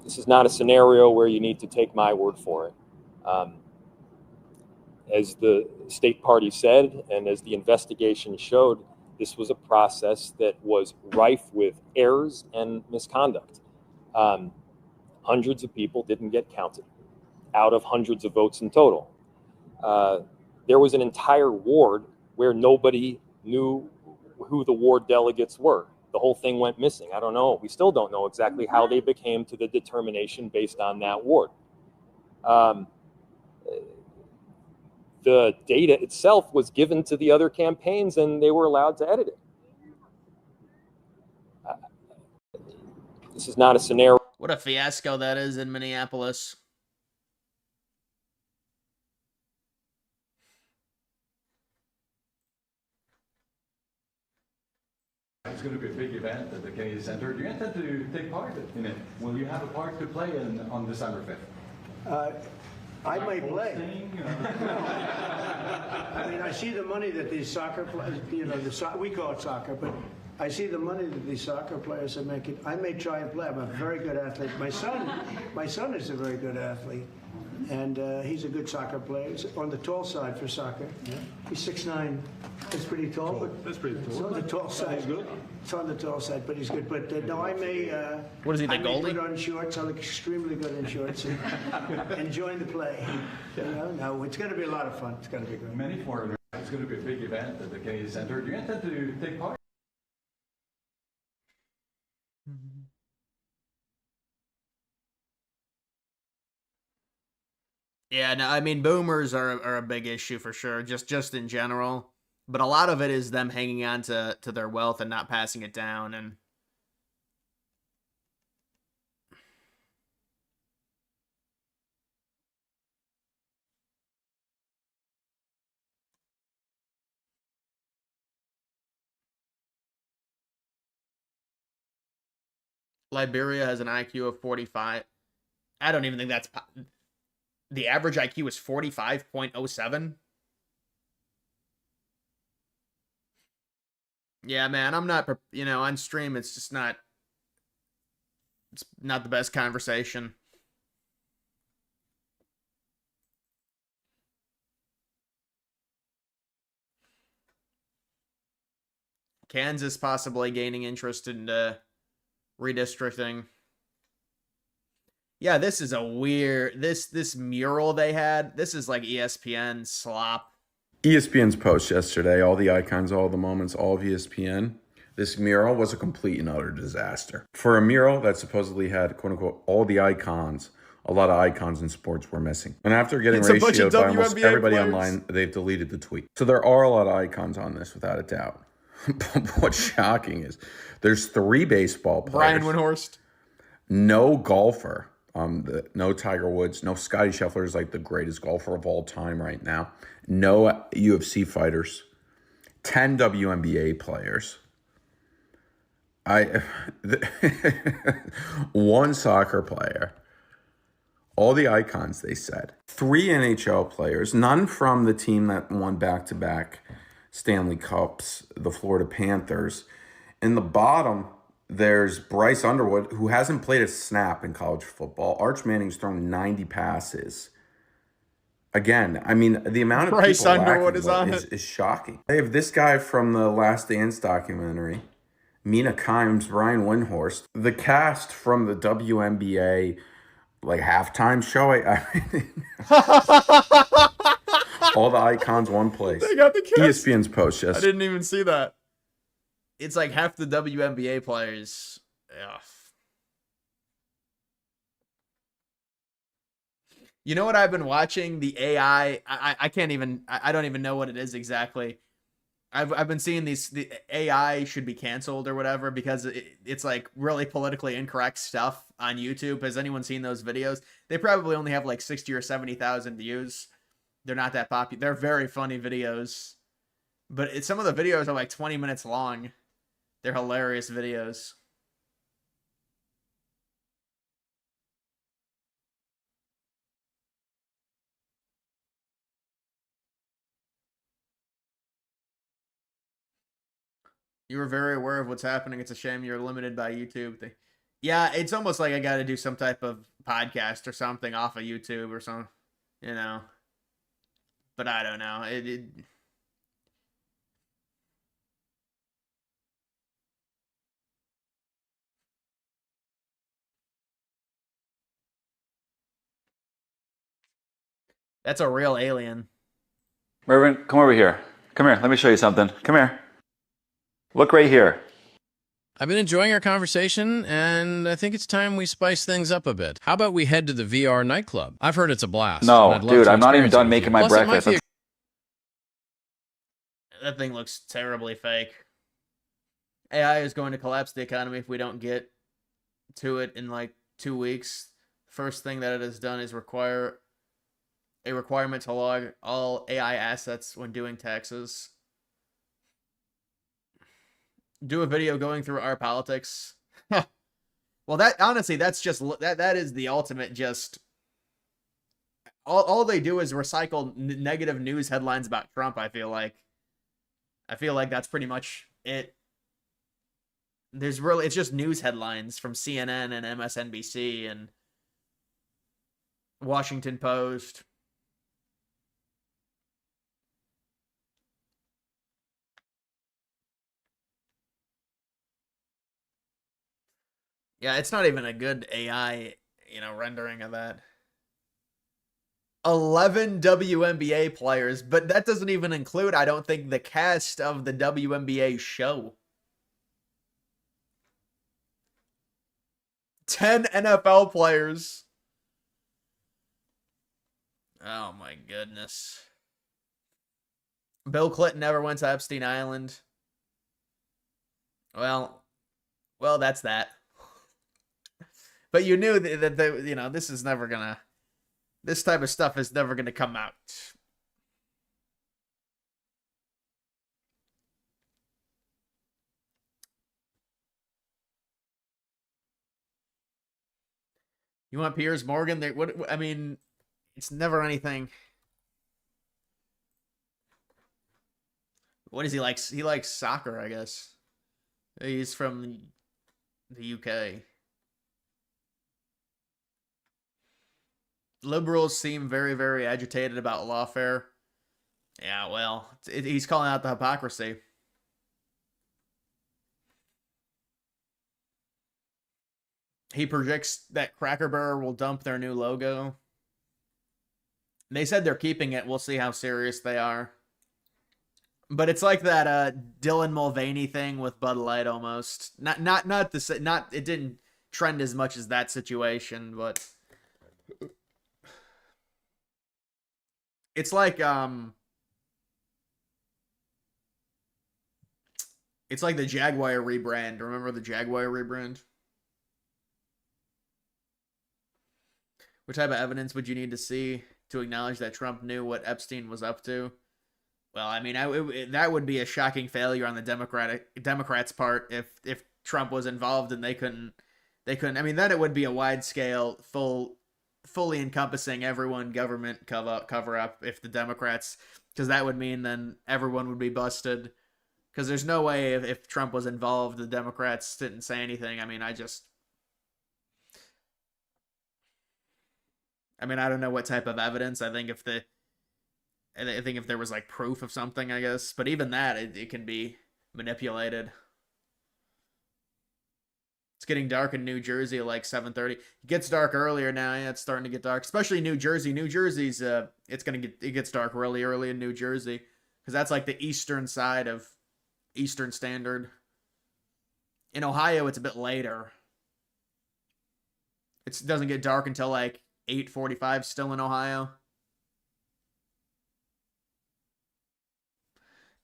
Speaker 12: This is not a scenario where you need to take my word for it. As the state party said, and as the investigation showed, this was a process that was rife with errors and misconduct. Hundreds of people didn't get counted out of hundreds of votes in total. There was an entire ward where nobody knew who the ward delegates were. The whole thing went missing. I don't know. We still don't know exactly how they became to the determination based on that ward. The data itself was given to the other campaigns, and they were allowed to edit it. This is not a scenario.
Speaker 1: What a fiasco that is in Minneapolis.
Speaker 13: It's going to be a big event at the Kennedy Center. Do you intend to take part in it? Will you have a part to play on December 5th?
Speaker 8: I might play. I mean, I see the money that these soccer players, we call it soccer, but I see the money that these soccer players are making. I may try and play. I'm a very good athlete. My son is a very good athlete, and he's a good soccer player. He's on the tall side for soccer. Yeah. He's 6'9". That's pretty tall. But
Speaker 13: that's pretty tall.
Speaker 8: It's on the tall side. He's good. It's on the tall side, but he's good. But no, I may.
Speaker 1: What is he, the goalie?
Speaker 8: I may put on shorts. I look extremely good in shorts and join the play. No, it's going to be a lot of fun. It's going to be good.
Speaker 13: Many foreigners. It's going to be a big event at the Kennedy Center. Do you intend to take part?
Speaker 1: Yeah, no, I mean boomers are a big issue for sure, just in general. But a lot of it is them hanging on to their wealth and not passing it down. And Liberia has an IQ of 45. I don't even think that's the average IQ is 45.07. Yeah, man, I'm not, on stream it's just not the best conversation. Kansas possibly gaining interest in redistricting. Yeah, this is a weird this mural they had. This is like ESPN slop.
Speaker 14: ESPN's post yesterday, all the icons, all the moments, all of ESPN. This mural was a complete and utter disaster. For a mural that supposedly had, quote unquote, all the icons, a lot of icons in sports were missing. And after getting ratioed by almost everybody online, they've deleted the tweet. So there are a lot of icons on this, without a doubt. But what's shocking is there's 3 baseball players.
Speaker 1: Brian Windhorst.
Speaker 14: No golfer. No Tiger Woods. No Scotty Scheffler is like the greatest golfer of all time right now. No UFC fighters. 10 WNBA players. One soccer player. All the icons, they said. 3 NHL players. None from the team that won back-to-back Stanley Cups, the Florida Panthers. In the bottom, there's Bryce Underwood, who hasn't played a snap in college football. Arch Manning's thrown 90 passes. Again, I mean, the amount of
Speaker 1: Bryce
Speaker 14: people
Speaker 1: Underwood is on
Speaker 14: is shocking. They have this guy from the Last Dance documentary, Mina Kimes, Brian Windhorst, the cast from the WNBA like halftime show. I mean, all the icons, one place.
Speaker 1: They got the cast.
Speaker 14: ESPN's post, yes.
Speaker 1: I didn't even see that. It's like half the WNBA players. Ugh. You know what I've been watching? The AI. I can't even. I don't even know what it is exactly. I've been seeing the AI should be canceled or whatever because it's like really politically incorrect stuff on YouTube. Has anyone seen those videos? They probably only have like 60 or 70,000 views. They're not that popular. They're very funny videos, but some of the videos are like 20 minutes long. They're hilarious videos. You were very aware of what's happening. It's a shame you're limited by YouTube. Yeah, it's almost like I got to do some type of podcast or something off of YouTube or something, But I don't know. That's a real alien.
Speaker 15: Mervin, come over here. Come here. Let me show you something. Come here. Look right here.
Speaker 16: I've been enjoying our conversation, and I think it's time we spice things up a bit. How about we head to the VR nightclub? I've heard it's a blast.
Speaker 15: No, dude, I'm not even done making my breakfast.
Speaker 1: That thing looks terribly fake. AI is going to collapse the economy if we don't get to it in like 2 weeks. First thing that it has done is require a requirement to log all AI assets when doing taxes. Do a video going through our politics. Well, that honestly, that's just that is the ultimate. Just all they do is recycle negative news headlines about Trump. I feel like that's pretty much it. It's just news headlines from CNN and MSNBC and Washington Post. Yeah, it's not even a good AI, rendering of that. 11 WNBA players, but that doesn't even include, I don't think, the cast of the WNBA show. 10 NFL players. Oh my goodness. Bill Clinton never went to Epstein Island. Well, that's that. But you knew that this is never gonna. This type of stuff is never gonna come out. You want Piers Morgan? What? I mean, it's never anything. What does he like? He likes soccer, I guess. He's from the UK. Liberals seem very, very agitated about lawfare. Yeah, well, he's calling out the hypocrisy. He predicts that Cracker Barrel will dump their new logo. They said they're keeping it. We'll see how serious they are. But it's like that Dylan Mulvaney thing with Bud Light almost. Not it didn't trend as much as that situation, but it's like the Jaguar rebrand. Remember the Jaguar rebrand? What type of evidence would you need to see to acknowledge that Trump knew what Epstein was up to? Well, I mean, that would be a shocking failure on the Democrats' part if Trump was involved and they couldn't. I mean, then it would be a wide scale, fully encompassing everyone government cover up if the Democrats, because that would mean then everyone would be busted. Because there's no way if Trump was involved, the Democrats didn't say anything. I mean, I don't know what type of evidence. I think if there was like proof of something, I guess. But even that, it can be manipulated. It's getting dark in New Jersey at like 7:30. It gets dark earlier now. Yeah, it's starting to get dark, especially New Jersey. New Jersey's it gets dark really early in New Jersey because that's like the eastern side of Eastern Standard. In Ohio, it's a bit later. It doesn't get dark until like 8:45 still in Ohio.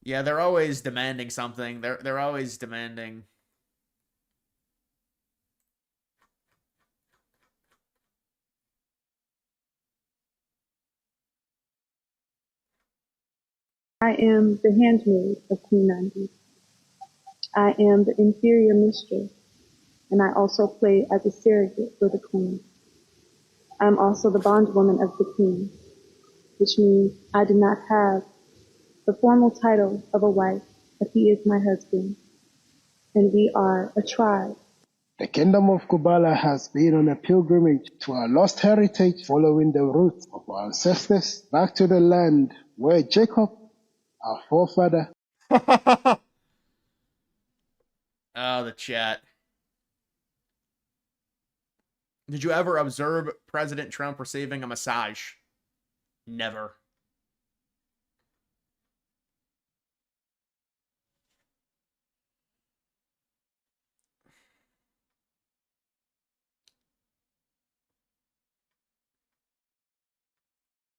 Speaker 1: Yeah, they're always demanding something. They're always demanding.
Speaker 17: I am the handmaid of Queen Nandi. I am the inferior mistress, and I also play as a surrogate for the queen. I'm also the bondwoman of the king, which means I do not have the formal title of a wife, but he is my husband, and we are a tribe.
Speaker 18: The kingdom of Kubala has been on a pilgrimage to our lost heritage, following the roots of our ancestors back to the land where Jacob, our forefather.
Speaker 1: Oh, the chat. Did you ever observe President Trump receiving a massage? Never.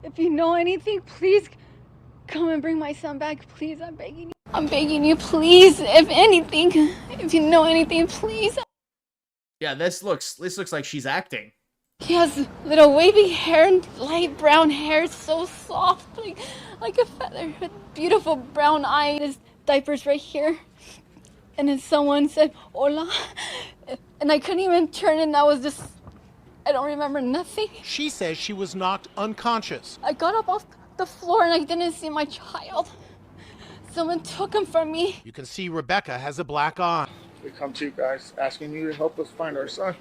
Speaker 19: If you know anything, please come and bring my son back. Please, I'm begging you. I'm begging you, please. If anything, if you know anything, please.
Speaker 1: Yeah, this looks like she's acting.
Speaker 19: He has little wavy hair and light brown hair, so soft, like a feather, with beautiful brown eyes. His diaper's right here. And then someone said, hola. And I couldn't even turn, and I don't remember nothing.
Speaker 20: She says she was knocked unconscious.
Speaker 19: I got up off the floor and I didn't see my child. Someone took him from me.
Speaker 20: You can see Rebecca has a black eye.
Speaker 21: We come to you guys asking you to help us find our son.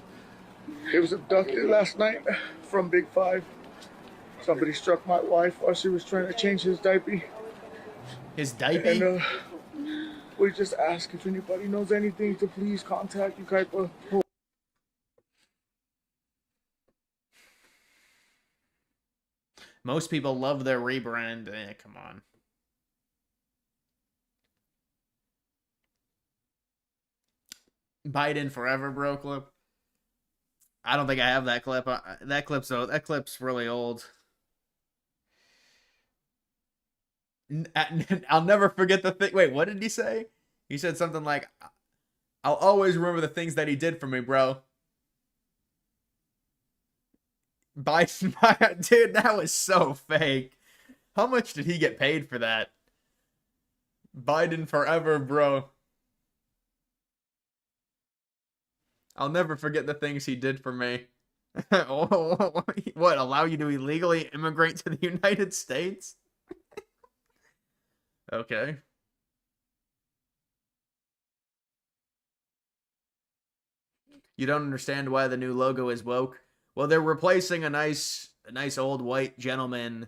Speaker 21: He was abducted last night from Big Five. Somebody struck my wife while she was trying to change his diaper.
Speaker 1: His diaper?
Speaker 21: And we just ask if anybody knows anything to please contact Ukaipa.
Speaker 1: Most people love their rebrand. Come on. Biden forever, bro clip. I don't think I have that clip. That clip's really old. I'll never forget the thing. Wait, what did he say? He said something like, I'll always remember the things that he did for me, bro. Biden, dude, that was so fake. How much did he get paid for that? Biden forever, bro. I'll never forget the things he did for me. What, allow you to illegally immigrate to the United States? Okay. You don't understand why the new logo is woke? Well, they're replacing a nice old white gentleman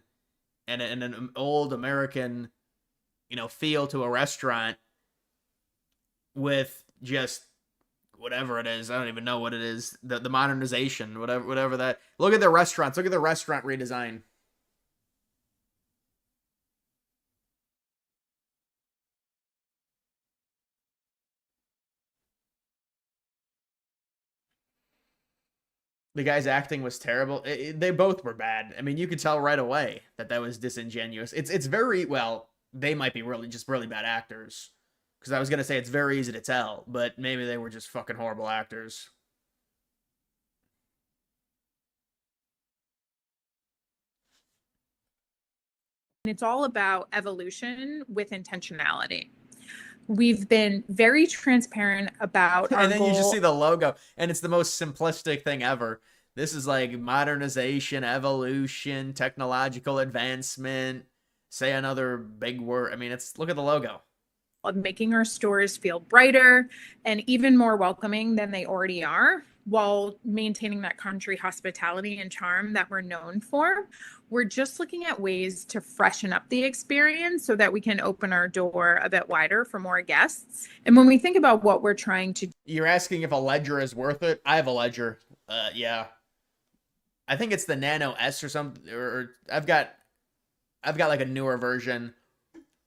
Speaker 1: and an old American, feel to a restaurant with just whatever it is. I don't even know what it is. The modernization, whatever that. Look at their restaurants. Look at the restaurant redesign. The guy's acting was terrible. They both were bad. I mean, you could tell right away that was disingenuous. It's very well. They might be really bad actors. Because I was gonna say it's very easy to tell, but maybe they were just fucking horrible actors.
Speaker 3: It's all about evolution with intentionality. We've been very transparent about our
Speaker 1: And then
Speaker 3: goal.
Speaker 1: you just see the logo, and it's the most simplistic thing ever. This is like modernization, evolution, technological advancement. Say another big word. I mean, look at the logo.
Speaker 3: Of making our stores feel brighter and even more welcoming than they already are, while maintaining that country hospitality and charm that we're known for. We're just looking at ways to freshen up the experience so that we can open our door a bit wider for more guests. And when we think about what we're trying to do.
Speaker 1: You're asking if a Ledger is worth it? I have a Ledger. Yeah. I think it's the Nano S or something, or I've got like a newer version.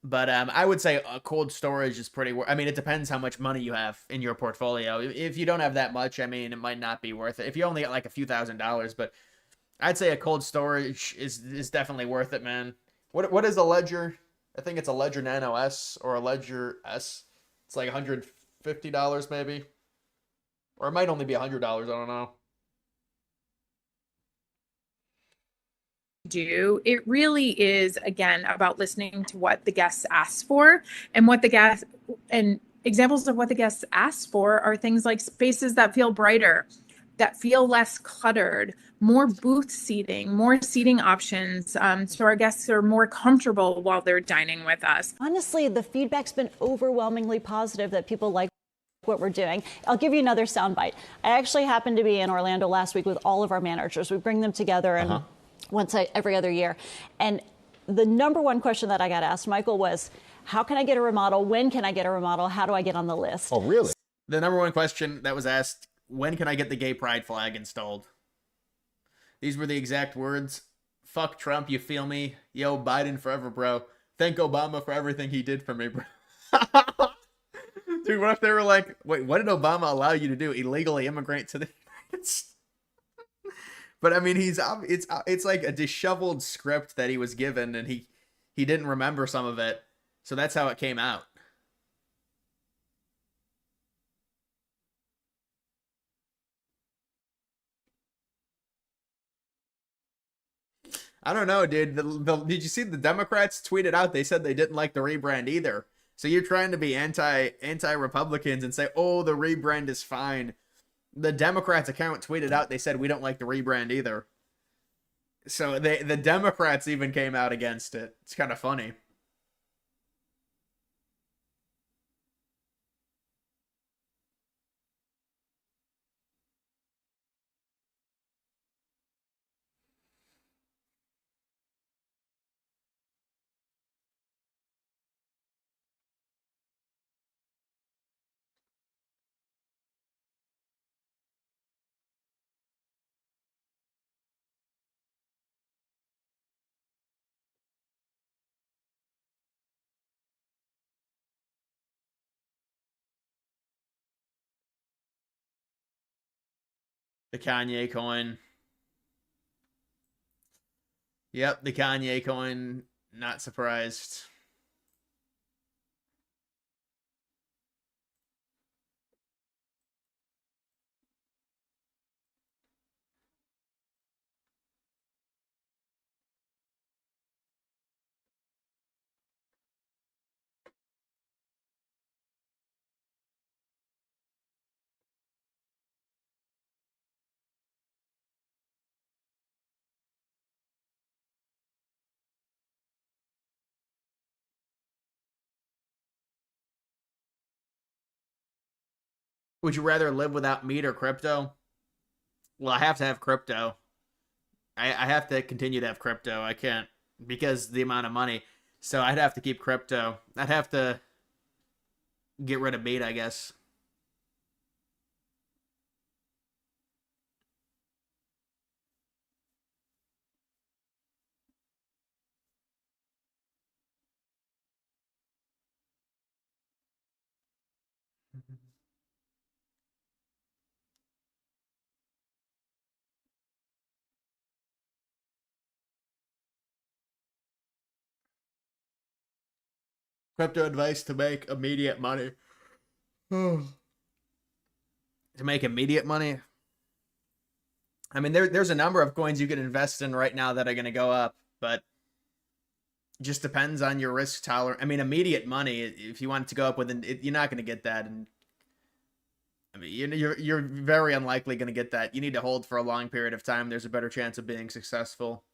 Speaker 1: But I would say a cold storage is pretty. I mean, it depends how much money you have in your portfolio. If you don't have that much, I mean, it might not be worth it. If you only got like a few $1,000s, but I'd say a cold storage is definitely worth it, man. What is a Ledger? I think it's a Ledger Nano S or a Ledger S. It's like $150 maybe, or it might only be $100. I don't know.
Speaker 3: Do it really is, again, about listening to what the guests ask for, and what the guests and examples of what the guests ask for are things like spaces that feel brighter, that feel less cluttered, more booth seating, more seating options, so our guests are more comfortable while they're dining with us.
Speaker 22: Honestly, the feedback's been overwhelmingly positive that people like what we're doing. I'll give you another soundbite. I actually happened to be in Orlando last week with all of our managers. We bring them together and every other year. And the number one question that I got asked, Michael, was, how can I get a remodel? When can I get a remodel? How do I get on the list?
Speaker 1: Oh, really? The number one question that was asked, when can I get the gay pride flag installed? These were the exact words. Fuck Trump, you feel me? Yo, Biden forever, bro. Thank Obama for everything he did for me, bro. Dude, what if they were like, wait, what did Obama allow you to do? Illegally immigrate to the United States? But I mean, it's like a disheveled script that he was given, and he didn't remember some of it, so that's how it came out. I don't know, dude. Did you see the Democrats tweeted out? They said they didn't like the rebrand either. So you're trying to be anti-Republicans and say, oh, the rebrand is fine. The Democrats account tweeted out, they said we don't like the rebrand either. So the Democrats even came out against it. It's kind of funny. The Kanye coin. Yep, the Kanye coin. Not surprised. Would you rather live without meat or crypto? Well, I have to have crypto. I have to continue to have crypto. I can't, because the amount of money. So I'd have to keep crypto. I'd have to get rid of meat, I guess. Crypto advice to make immediate money. To make immediate money? I mean, there's a number of coins you can invest in right now that are going to go up, but it just depends on your risk tolerance. I mean, immediate money, if you want it to go up you're not going to get that. And I mean, you're very unlikely going to get that. You need to hold for a long period of time. There's a better chance of being successful.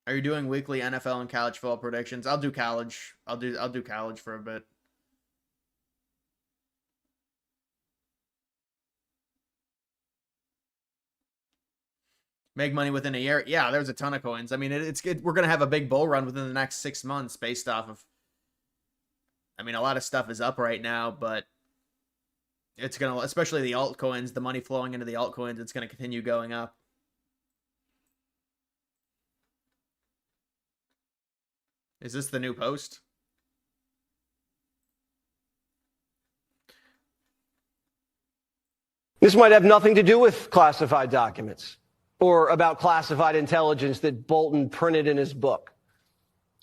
Speaker 1: Are you doing weekly NFL and college football predictions? I'll do college. I'll do college for a bit. Make money within a year. Yeah, there's a ton of coins. I mean, it's good. We're gonna have a big bull run within the next 6 months based off of. I mean, a lot of stuff is up right now, but it's gonna, especially the altcoins, the money flowing into the altcoins, it's gonna continue going up. Is this the new post?
Speaker 6: This might have nothing to do with classified documents or about classified intelligence that Bolton printed in his book.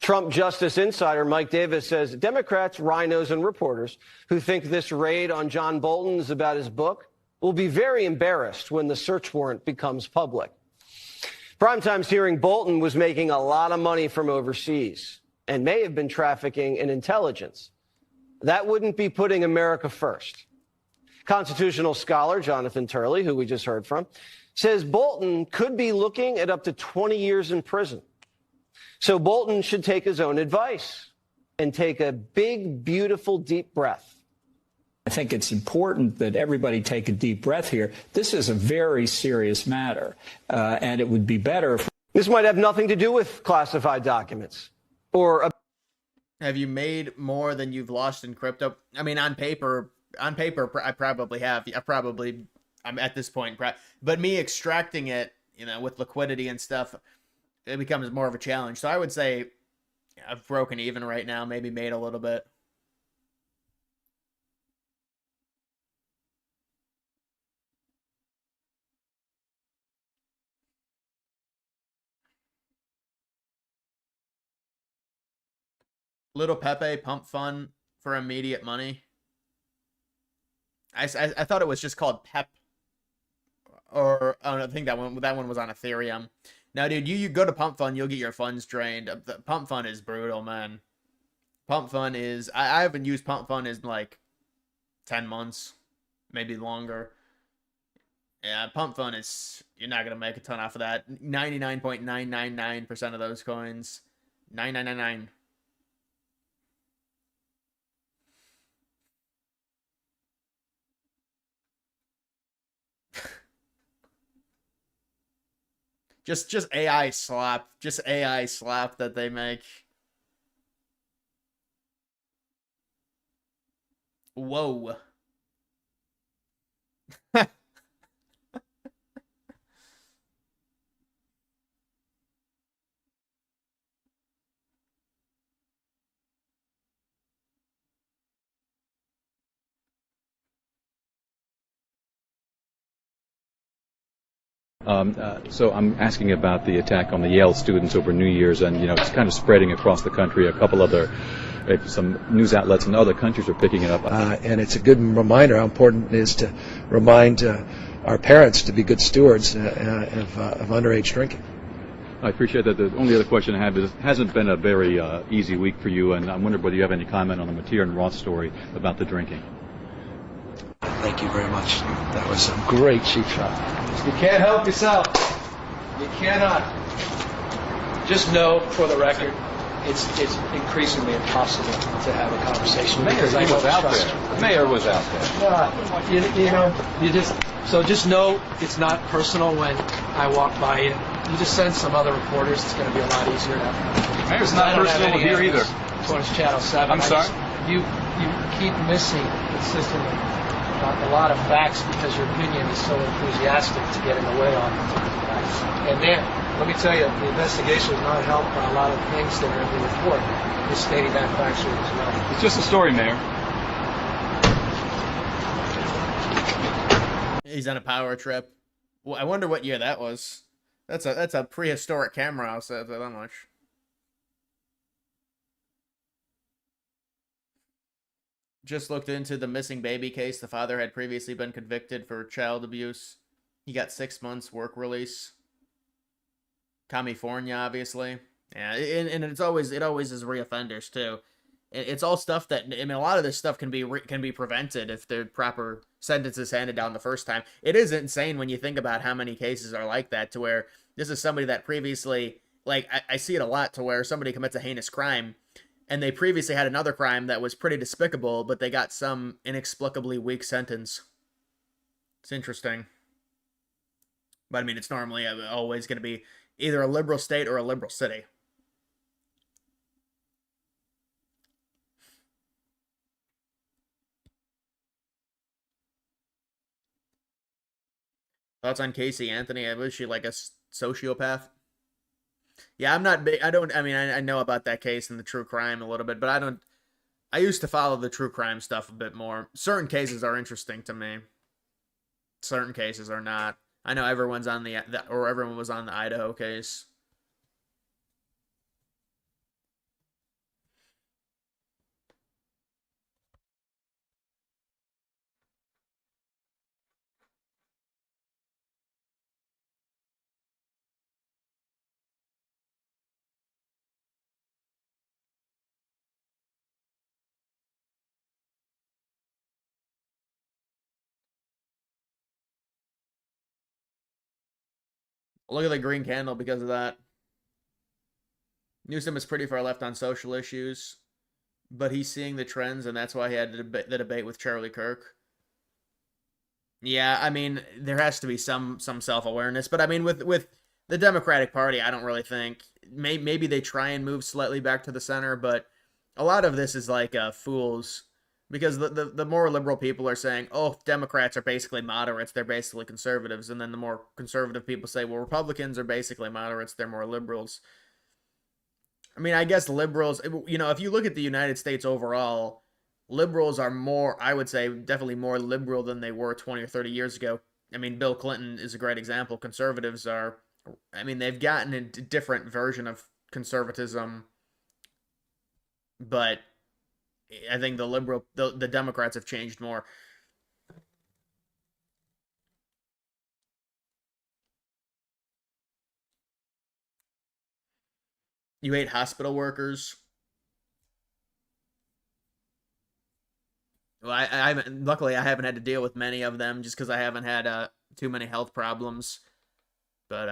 Speaker 6: Trump Justice Insider Mike Davis says Democrats, rhinos, and reporters who think this raid on John Bolton is about his book will be very embarrassed when the search warrant becomes public. Primetime's hearing Bolton was making a lot of money from overseas and may have been trafficking in intelligence. That wouldn't be putting America first. Constitutional scholar Jonathan Turley, who we just heard from, says Bolton could be looking at up to 20 years in prison. So Bolton should take his own advice and take a big, beautiful, deep breath.
Speaker 9: I think it's important that everybody take a deep breath here. This is a very serious matter, and it would be better.
Speaker 6: This might have nothing to do with classified documents or.
Speaker 1: Have you made more than you've lost in crypto? I mean, on paper, I probably have. I'm at this point, but me extracting it, with liquidity and stuff, it becomes more of a challenge. So I would say I've broken even right now, maybe made a little bit. Little Pepe pump fun for immediate money. I thought it was just called Pep, or I think that one was on Ethereum. Now, dude, you go to Pump Fun, you'll get your funds drained. The Pump Fun is brutal, man. Pump Fun is I haven't used Pump Fun in like 10 months, maybe longer. Yeah, Pump Fun is, you're not gonna make a ton off of that. 99.999% of those coins, 9999. Just AI slap. Just AI slap that they make. Whoa.
Speaker 23: So I'm asking about the attack on the Yale students over New Year's, and it's kind of spreading across the country. A couple other, some news outlets in other countries are picking it up.
Speaker 24: And it's a good reminder how important it is to remind our parents to be good stewards of underage drinking.
Speaker 23: I appreciate that. The only other question I have is, it hasn't been a very easy week for you, and I'm wondering whether you have any comment on the Mateer and Roth story about the drinking.
Speaker 24: Thank you very much. That was a great cheap shot.
Speaker 25: You can't help yourself. You cannot. Just know, for the record,
Speaker 24: it's increasingly impossible to have a conversation.
Speaker 23: Mayor
Speaker 24: because I
Speaker 23: was
Speaker 24: don't
Speaker 23: out
Speaker 24: trust
Speaker 23: there.
Speaker 24: you.
Speaker 23: The mayor was out there.
Speaker 24: Just know it's not personal when I walk by you. You just send some other reporters. It's going to be a lot easier to have.
Speaker 23: Mayor's not personal here either.
Speaker 24: Towards Channel 7.
Speaker 23: I'm sorry?
Speaker 24: You keep missing consistently a lot of facts because your opinion is so enthusiastic to get in the way on facts. And then, let me tell you, the investigation was not helped by a lot of things that are in the report, just stating that factually as well.
Speaker 23: It's just a story, Mayor.
Speaker 1: He's on a power trip. Well, I wonder what year that was. That's a prehistoric camera, I'll say that much. Just looked into the missing baby case. The father had previously been convicted for child abuse. He got 6 months work release. California, obviously. Yeah, and it always is reoffenders too. It's all stuff that, I mean, a lot of this stuff can be prevented if the proper sentence is handed down the first time. It is insane when you think about how many cases are like that, to where this is somebody that previously, like, I see it a lot, to where somebody commits a heinous crime and they previously had another crime that was pretty despicable, but they got some inexplicably weak sentence. It's interesting. But I mean, it's normally always going to be either a liberal state or a liberal city. Thoughts on Casey Anthony? Was she like a sociopath? Yeah, I'm not big. I know about that case and the true crime a little bit, but I used to follow the true crime stuff a bit more. Certain cases are interesting to me. Certain cases are not. I know everyone was on the Idaho case. Look at the green candle because of that. Newsom is pretty far left on social issues, but he's seeing the trends, and that's why he had the debate with Charlie Kirk. Yeah, I mean, there has to be some self-awareness, but I mean, with the Democratic Party, I don't really think, maybe they try and move slightly back to the center, but a lot of this is like fools, because the more liberal people are saying, oh, Democrats are basically moderates, they're basically conservatives, and then the more conservative people say, well, Republicans are basically moderates, they're more liberals. I mean, I guess liberals, if you look at the United States overall, liberals are more, I would say, definitely more liberal than they were 20 or 30 years ago. I mean, Bill Clinton is a great example. Conservatives are, I mean, they've gotten a different version of conservatism, but I think the Democrats have changed more. You hate hospital workers? Well, I haven't. Luckily, I haven't had to deal with many of them, just because I haven't had too many health problems. But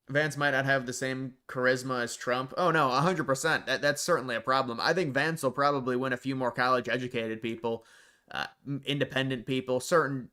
Speaker 1: Vance might not have the same charisma as Trump. Oh no, 100%. That's certainly a problem. I think Vance will probably win a few more college-educated people, independent people, certain.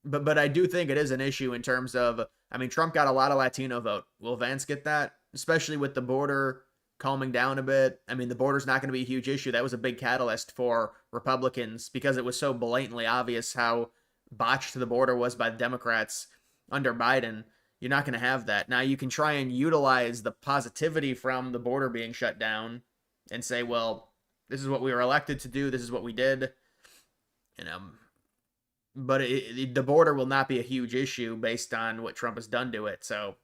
Speaker 1: But I do think it is an issue in terms of, I mean, Trump got a lot of Latino vote. Will Vance get that? Especially with the border calming down a bit. I mean, the border's not going to be a huge issue. That was a big catalyst for Republicans because it was so blatantly obvious how botched the border was by the Democrats under Biden. You're not going to have that. Now, you can try and utilize the positivity from the border being shut down and say, well, this is what we were elected to do. This is what we did. But the border will not be a huge issue based on what Trump has done to it. So,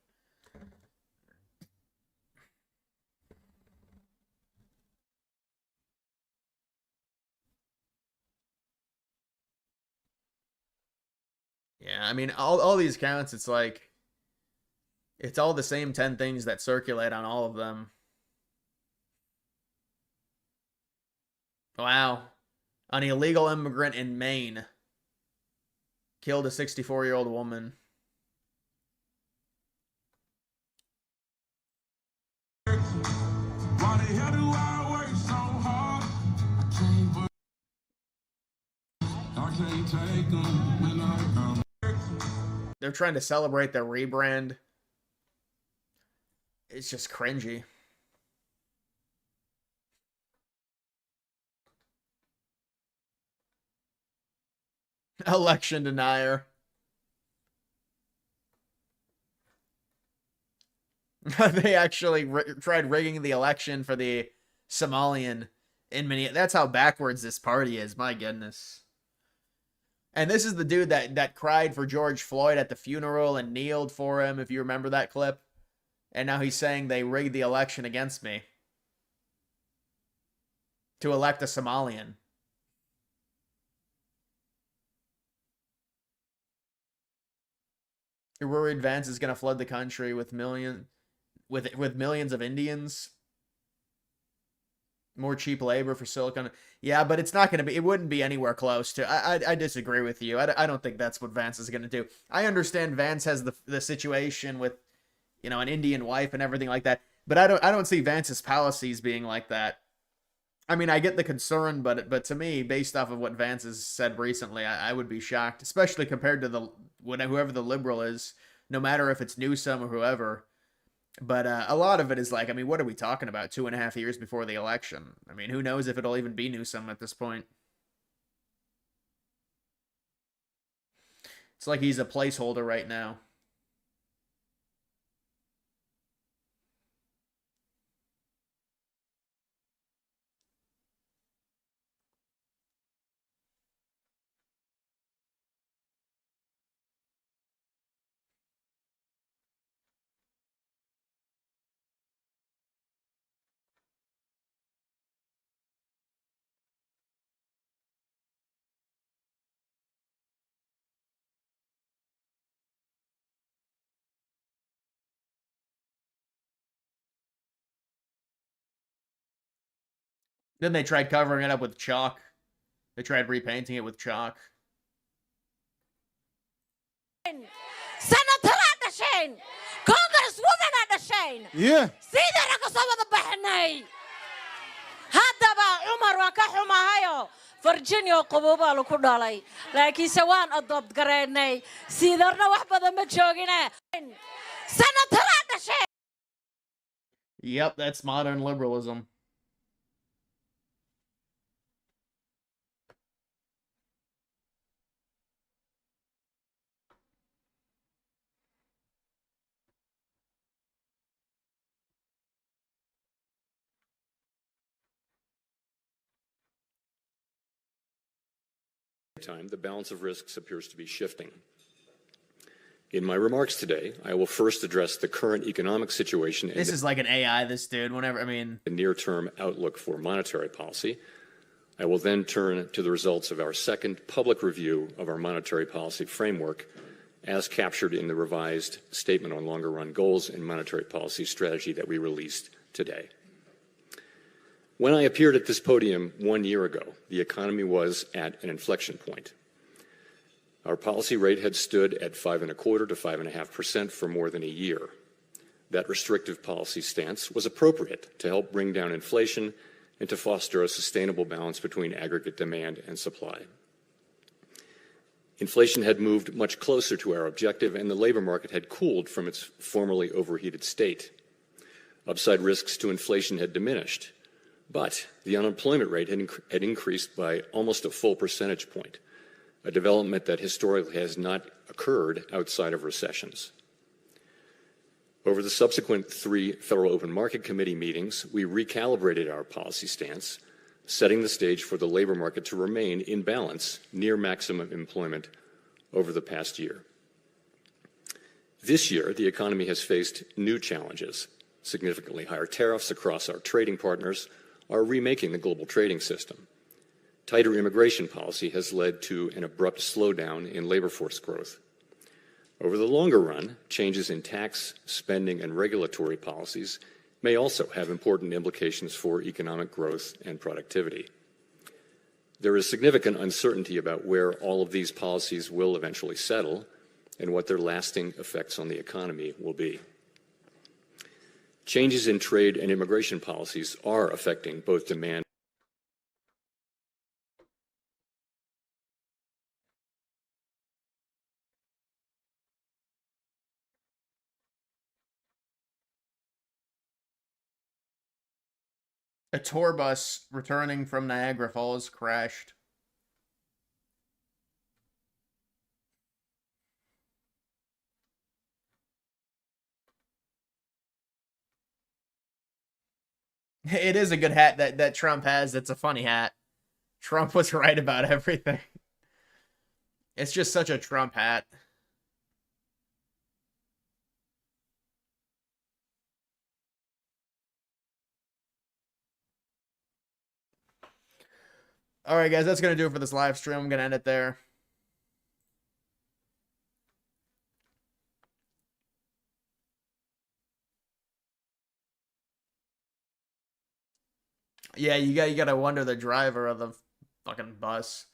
Speaker 1: yeah, I mean, all these counts, it's like, it's all the same 10 things that circulate on all of them. Wow. An illegal immigrant in Maine Killed a 64-year-old woman. They're trying to celebrate their rebrand. It's just cringy. Election denier. They actually tried rigging the election for the Somalian in Minneapolis. That's how backwards this party is. My goodness. And this is the dude that cried for George Floyd at the funeral and kneeled for him, if you remember that clip. And now he's saying they rigged the election against me to elect a Somalian. You're worried Vance is going to flood the country with millions of Indians? More cheap labor for Silicon. Yeah, but it's not going to be, it wouldn't be anywhere close to. I disagree with you. I don't think that's what Vance is going to do. I understand Vance has the situation with, you know, an Indian wife and everything like that, but I don't see Vance's policies being like that. I mean, I get the concern, but to me, based off of what Vance has said recently, I would be shocked, especially compared to whoever the liberal is, no matter if it's Newsom or whoever. But a lot of it is like, I mean, what are we talking about? 2.5 years before the election. I mean, who knows if it'll even be Newsom at this point. It's like he's a placeholder right now. Then they tried covering it up with chalk. They tried repainting it with chalk.
Speaker 2: Senator dhasheen, Congresswoman dhasheen.
Speaker 20: Yeah.
Speaker 2: Sidana ka soo wada baxnay. Haddaba Umar waa ka xumahayo. Virginia qaboobaa lagu dhalay. Laakiin se waan adopt gareynay. Sidarna wax badan ma joogine. Senator dhasheen.
Speaker 1: Yep, that's modern liberalism.
Speaker 4: Time, the balance of risks appears to be shifting. In my remarks today, I will first address the current economic situation.
Speaker 1: This is like an AI, this dude, whenever, I mean...
Speaker 4: The near-term outlook for monetary policy. I will then turn to the results of our second public review of our monetary policy framework as captured in the revised Statement on Longer-Run Goals and Monetary Policy Strategy that we released today. When I appeared at this podium 1 year ago, the economy was at an inflection point. Our policy rate had stood at 5.25% to 5.5% for more than a year. That restrictive policy stance was appropriate to help bring down inflation and to foster a sustainable balance between aggregate demand and supply. Inflation had moved much closer to our objective, and the labor market had cooled from its formerly overheated state. Upside risks to inflation had diminished. But the unemployment rate had increased by almost a full percentage point, a development that historically has not occurred outside of recessions. Over the subsequent 3 Federal Open Market Committee meetings, we recalibrated our policy stance, setting the stage for the labor market to remain in balance near maximum employment over the past year. This year, the economy has faced new challenges. Significantly higher tariffs across our trading partners are remaking the global trading system. Tighter immigration policy has led to an abrupt slowdown in labor force growth. Over the longer run, changes in tax, spending, and regulatory policies may also have important implications for economic growth and productivity. There is significant uncertainty about where all of these policies will eventually settle and what their lasting effects on the economy will be. Changes in trade and immigration policies are affecting both demand.
Speaker 1: A tour bus returning from Niagara Falls crashed. It is a good hat that Trump has. It's a funny hat. Trump was right about everything. It's just such a Trump hat. All right, guys, that's going to do it for this live stream. I'm going to end it there. Yeah, you got to wonder the driver of the fucking bus.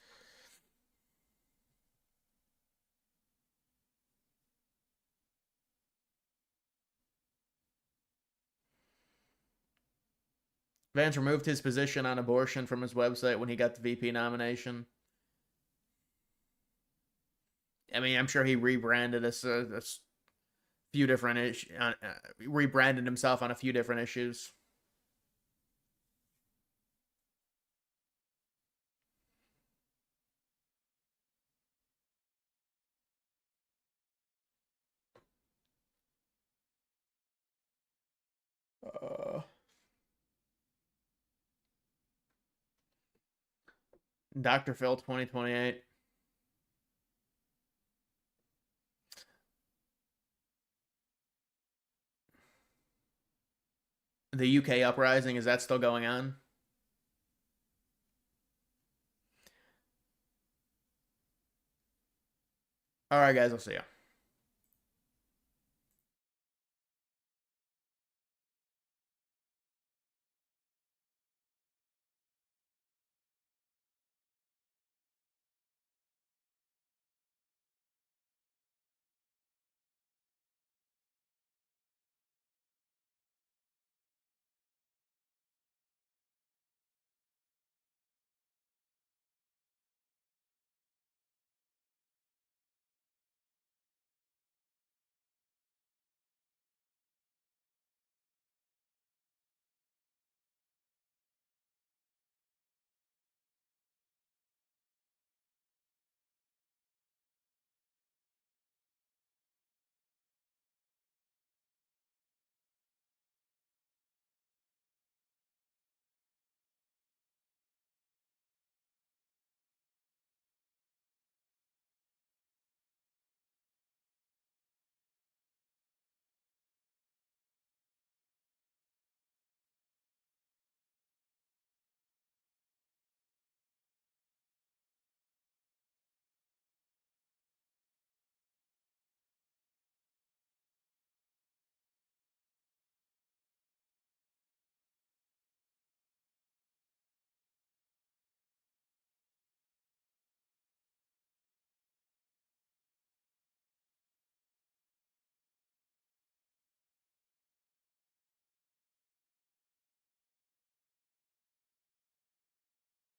Speaker 1: Vance removed his position on abortion from his website when he got the VP nomination. I mean, I'm sure he rebranded a few different issues, rebranded himself on a few different issues. Dr. Phil 2028. The UK uprising, is that still going on? All right, guys, I'll see ya.